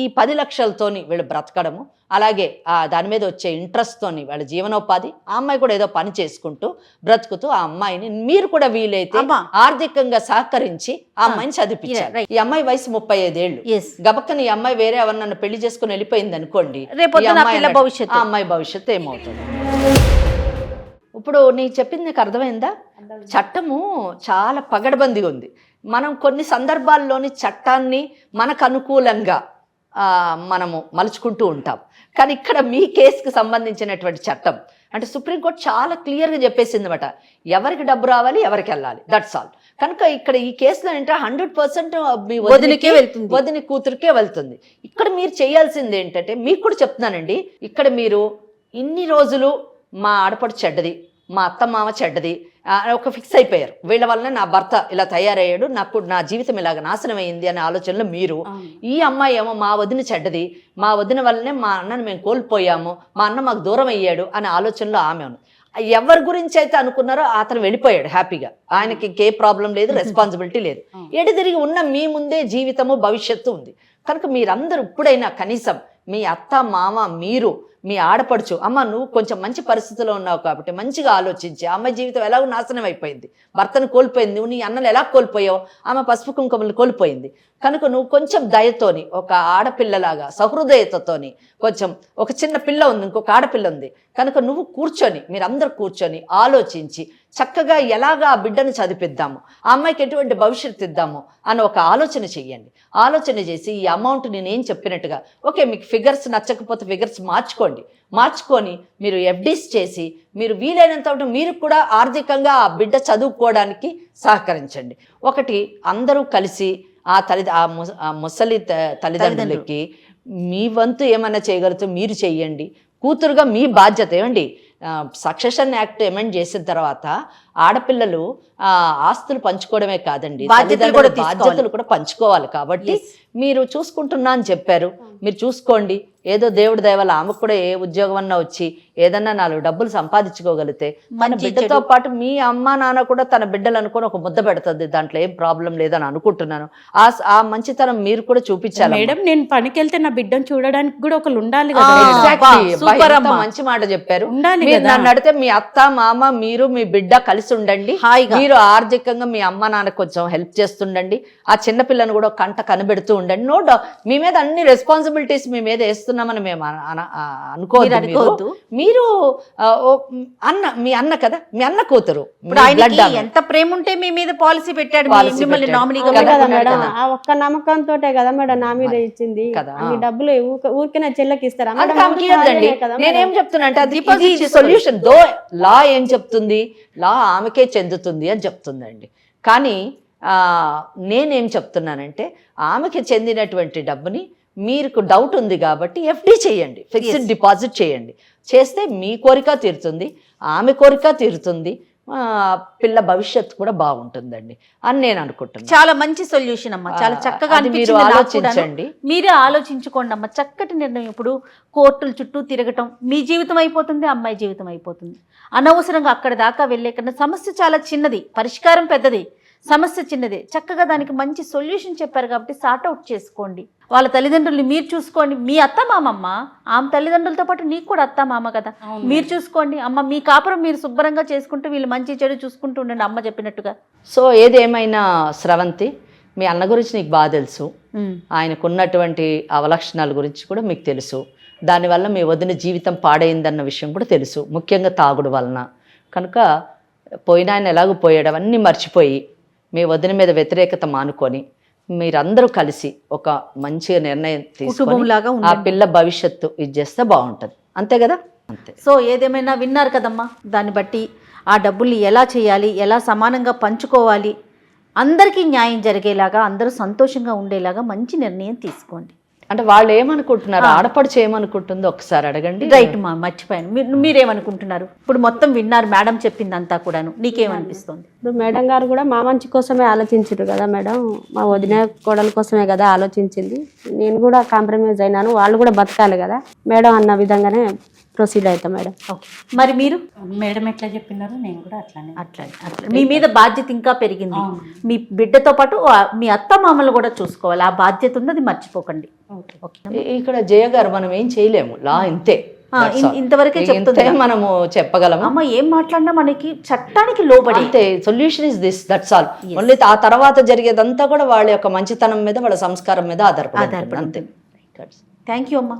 ఈ 10 లక్షలతోని వీళ్ళు బ్రతకడము, అలాగే దాని మీద వచ్చే ఇంట్రెస్ట్తోని వాళ్ళ జీవనోపాధి, ఆ అమ్మాయి కూడా ఏదో పని చేసుకుంటూ బ్రతుకుతూ ఆ అమ్మాయిని మీరు కూడా వీలైతే ఆర్థికంగా సహకరించి ఆ అమ్మాయిని చదివించారు. ఈ అమ్మాయి వయసు 35 ఏళ్ళు. గబక్కని ఈ అమ్మాయి వేరే ఎవరినన్నా పెళ్లి చేసుకుని వెళ్ళిపోయింది అనుకోండి, ఆ అమ్మాయి భవిష్యత్తు ఏమవుతుంది? ఇప్పుడు నీకు చెప్పింది నీకు అర్థమైందా? చట్టము చాలా పగడబందిగా ఉంది. మనం కొన్ని సందర్భాల్లోని చట్టాన్ని మనకు అనుకూలంగా మనము మలుచుకుంటూ ఉంటాం. కానీ ఇక్కడ మీ కేసుకు సంబంధించినటువంటి చట్టం అంటే సుప్రీంకోర్టు చాలా క్లియర్గా చెప్పేసింది అనమాట, ఎవరికి డబ్బు రావాలి, ఎవరికి వెళ్ళాలి, దట్స్ ఆల్. కనుక ఇక్కడ ఈ కేసులో ఏంటంటే 100% మీ వదిన కూతురికే వెళ్తుంది. ఇక్కడ మీరు చేయాల్సింది ఏంటంటే, మీకు కూడా చెప్తున్నానండి, ఇక్కడ మీరు ఇన్ని రోజులు మా ఆడపడు చెడ్డది, మా అత్తమామ చెడ్డది ఒక ఫిక్స్ అయిపోయారు, వీళ్ళ వల్ల నా భర్త ఇలా తయారయ్యాడు, నా జీవితం ఇలాగ నాశనం అయింది అనే ఆలోచనలో మీరు. ఈ అమ్మాయి ఏమో మా వదిన చెడ్డది, మా వదిన వల్లనే మా అన్నను మేము కోల్పోయాము, మా అన్న మాకు దూరం అయ్యాడు అనే ఆలోచనలో ఆమె ఉంది. ఎవరి గురించి అయితే అనుకున్నారో అతను వెళ్ళిపోయాడు హ్యాపీగా, ఆయనకి ఇంకే ప్రాబ్లం లేదు, రెస్పాన్సిబిలిటీ లేదు. ఎటు తిరిగి ఉన్న మీ ముందే జీవితము భవిష్యత్తు ఉంది. కనుక మీరందరూ ఇప్పుడైనా కనీసం మీ అత్త మామ మీరు మీ ఆడపడుచు అమ్మ నువ్వు కొంచెం మంచి పరిస్థితిలో ఉన్నావు కాబట్టి మంచిగా ఆలోచించి ఆ అమ్మాయి జీవితం ఎలాగో నాశనం అయిపోయింది, భర్తను కోల్పోయింది, నువ్వు నీ అన్నలు ఎలా కోల్పోయావు, ఆమె పసుపు కుంకుమలు కోల్పోయింది. కనుక నువ్వు కొంచెం దయతోని, ఒక ఆడపిల్లలాగా సహృదయతతోని, కొంచెం ఒక చిన్న పిల్ల ఉంది, ఇంకొక ఆడపిల్ల ఉంది కనుక నువ్వు కూర్చొని, మీరందరూ కూర్చొని ఆలోచించి చక్కగా ఎలాగా ఆ బిడ్డను చదివిద్దాము, ఆ అమ్మాయికి ఎటువంటి భవిష్యత్తు ఇద్దాము అని ఒక ఆలోచన చెయ్యండి. ఆలోచన చేసి ఈ అమౌంట్ నేనేం చెప్పినట్టుగా ఓకే, మీకు ఫిగర్స్ నచ్చకపోతే ఫిగర్స్ మార్చుకొని మీరు ఎఫ్డీస్ చేసి మీరు వీలైనంత మీరు కూడా ఆర్థికంగా ఆ బిడ్డ చదువుకోవడానికి సహకరించండి. ఒకటి అందరూ కలిసి ఆ ముసలి తల్లిదండ్రులకి మీ వంతు ఏమన్నా చేయగలుగుతూ మీరు చెయ్యండి. కూతురుగా మీ బాధ్యత ఏమండి, సక్సెషన్ యాక్ట్ అమెండ్ చేసిన తర్వాత ఆడపిల్లలు ఆస్తులు పంచుకోవడమే కాదండి, బాధ్యతలు కూడా పంచుకోవాలి. కాబట్టి మీరు చూసుకుంటున్నా అని చెప్పారు, మీరు చూసుకోండి. ఏదో దేవుడి దయ వల్ల ఆమెకు కూడా ఏ ఉద్యోగం అన్నా వచ్చి ఏదన్నా 4 డబ్బులు సంపాదించుకోగలిగితే మన బిడ్డతో పాటు మీ అమ్మ నాన్న కూడా తన బిడ్డలు అనుకుని ఒక ముద్ద పెడుతుంది, దాంట్లో ఏం ప్రాబ్లం లేదని అనుకుంటున్నాను. ఆ మంచితనం మీరు కూడా చూపించాలి మేడం. నేను పనికి వెళ్తే నా బిడ్డను చూడడానికి కూడా ఒకరు ఉండాలి కదా. మంచి మాట చెప్పారు. మీరు నన్ను అడిగితే మీ అత్త మామ మీరు మీ బిడ్డ కలిసి ఉండండి, మీరు ఆర్థికంగా మీ అమ్మ నాన్న కొంచెం హెల్ప్ చేస్తుండండి, ఆ చిన్న పిల్లను కూడా కంట కనిపెడుతూ ఉండండి. నో డౌట్ మీ మీద అన్ని రెస్పాన్సిబిలిటీస్ మీ మీద వేస్తున్నామని మేము అనుకోవద్దు. మీరు మీ అన్న కదా, మీ అన్న కూతురు, ఎంత ప్రేమ ఉంటే మీ మీద పాలసీ పెట్టాడు, ఒక్క నమ్మకంతో కదా మేడం నా మీద ఇచ్చింది కదా. డబ్బులు ఊరికే నా చెల్లెకి ఇస్తారా? నేనేం చెప్తున్నా అంటే అది సొల్యూషన్. దో లా ఏం చెప్తుంది, లా ఆమెకే చెందుతుంది అని చెప్తుందండి. కానీ నేనేం చెప్తున్నానంటే ఆమెకి చెందినటువంటి డబ్బుని మీకు డౌట్ ఉంది కాబట్టి ఎఫ్డి చేయండి, ఫిక్స్డ్ డిపాజిట్ చేయండి. చేస్తే మీ కోరిక తీరుతుంది, ఆమె కోరిక తీరుతుంది, పిల్ల భవిష్యత్తు కూడా బాగుంటుందండి అని నేను అనుకుంటున్నాను. చాలా మంచి సొల్యూషన్ అమ్మా, చాలా చక్కగా మీరు ఆలోచించండి, మీరే ఆలోచించుకోండి అమ్మా. చక్కటి నిర్ణయం. ఇప్పుడు కోర్టుల చుట్టూ తిరగటం మీ జీవితం అయిపోతుంది, అమ్మాయి జీవితం అయిపోతుంది. అనవసరంగా అక్కడ దాకా వెళ్ళే కన్నా సమస్య చాలా చిన్నది, పరిష్కారం పెద్దది, సమస్య చిన్నదే. చక్కగా దానికి మంచి సొల్యూషన్ చెప్పారు కాబట్టి సార్ట్అవుట్ చేసుకోండి. వాళ్ళ తల్లిదండ్రుల్ని మీరు చూసుకోండి. మీ అత్త మామమ్మ, ఆమె తల్లిదండ్రులతో పాటు నీకు కూడా అత్త మామ కదా, మీరు చూసుకోండి. అమ్మ మీ కాపురం మీరు శుభ్రంగా చేసుకుంటూ వీళ్ళు మంచి చెడు చూసుకుంటూ ఉండండి అమ్మ చెప్పినట్టుగా. సో ఏదేమైనా స్రవంతి, మీ అన్న గురించి నీకు బాగా తెలుసు, ఆయనకున్నటువంటి అవలక్షణాల గురించి కూడా మీకు తెలుసు. దానివల్ల మీ వదిన జీవితం పాడైందన్న విషయం కూడా తెలుసు, ముఖ్యంగా తాగుడు వలన. కనుక పోయిన ఆయన ఎలాగో పోయాడు అవన్నీ మర్చిపోయి మీ వదిన మీద వ్యతిరేకత మానుకొని మీరందరూ కలిసి ఒక మంచి నిర్ణయం తీసుకొని ఆ పిల్ల భవిష్యత్తు ఇది చేస్తే బాగుంటుంది. అంతే కదా? అంతే. సో ఏదేమైనా విన్నారు కదమ్మా, దాన్ని బట్టి ఆ డబ్బుల్ని ఎలా చేయాలి, ఎలా సమానంగా పంచుకోవాలి, అందరికీ న్యాయం జరిగేలాగా, అందరూ సంతోషంగా ఉండేలాగా మంచి నిర్ణయం తీసుకోండి. అంటే వాళ్ళు ఏమనుకుంటున్నారు, ఆడపడుచు ఏమనుకుంటుందో ఒకసారి అడగండి. రైట్ మా, మర్చిపోయాను. మీరేమనుకుంటున్నారు? ఇప్పుడు మొత్తం విన్నారు మేడం చెప్పిందంతా కూడాను, నీకేమనిపిస్తుంది? ఇప్పుడు మేడం గారు కూడా మా మంచి కోసమే ఆలోచించారు కదా మేడం, మా వదిన కోడల కోసమే కదా ఆలోచించింది. నేను కూడా కాంప్రమైజ్ అయినాను, వాళ్ళు కూడా బతకాలి కదా మేడం అన్న విధంగానే ప్రొసీడ్ అవుతాం మేడం. ఓకే, మరి మీరు? మేడం ఎట్లా చెప్పినారో నేను కూడా అట్లా మీ మీద బాధ్యత ఇంకా పెరిగింది. మీ బిడ్డతో పాటు మీ అత్త మామలు కూడా చూసుకోవాలి, ఆ బాధ్యత ఉంది, అది మర్చిపోకండి. ఇక్కడ జయ గారు మనం ఏం చేయలేము, లా ఇంతే, ఇంతవరకే చెప్తే మనము చెప్పగలము. అమ్మ ఏం మాట్లాడినా మనకి చట్టానికి లోబడి అంతే. Solution is this, that's all. Only ఆ తర్వాత జరిగేదంతా కూడా వాళ్ళ యొక్క మంచితనం మీద, వాళ్ళ సంస్కారం మీద ఆధారపడి. థ్యాంక్ యూ అమ్మా.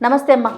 నమస్తే అమ్మా.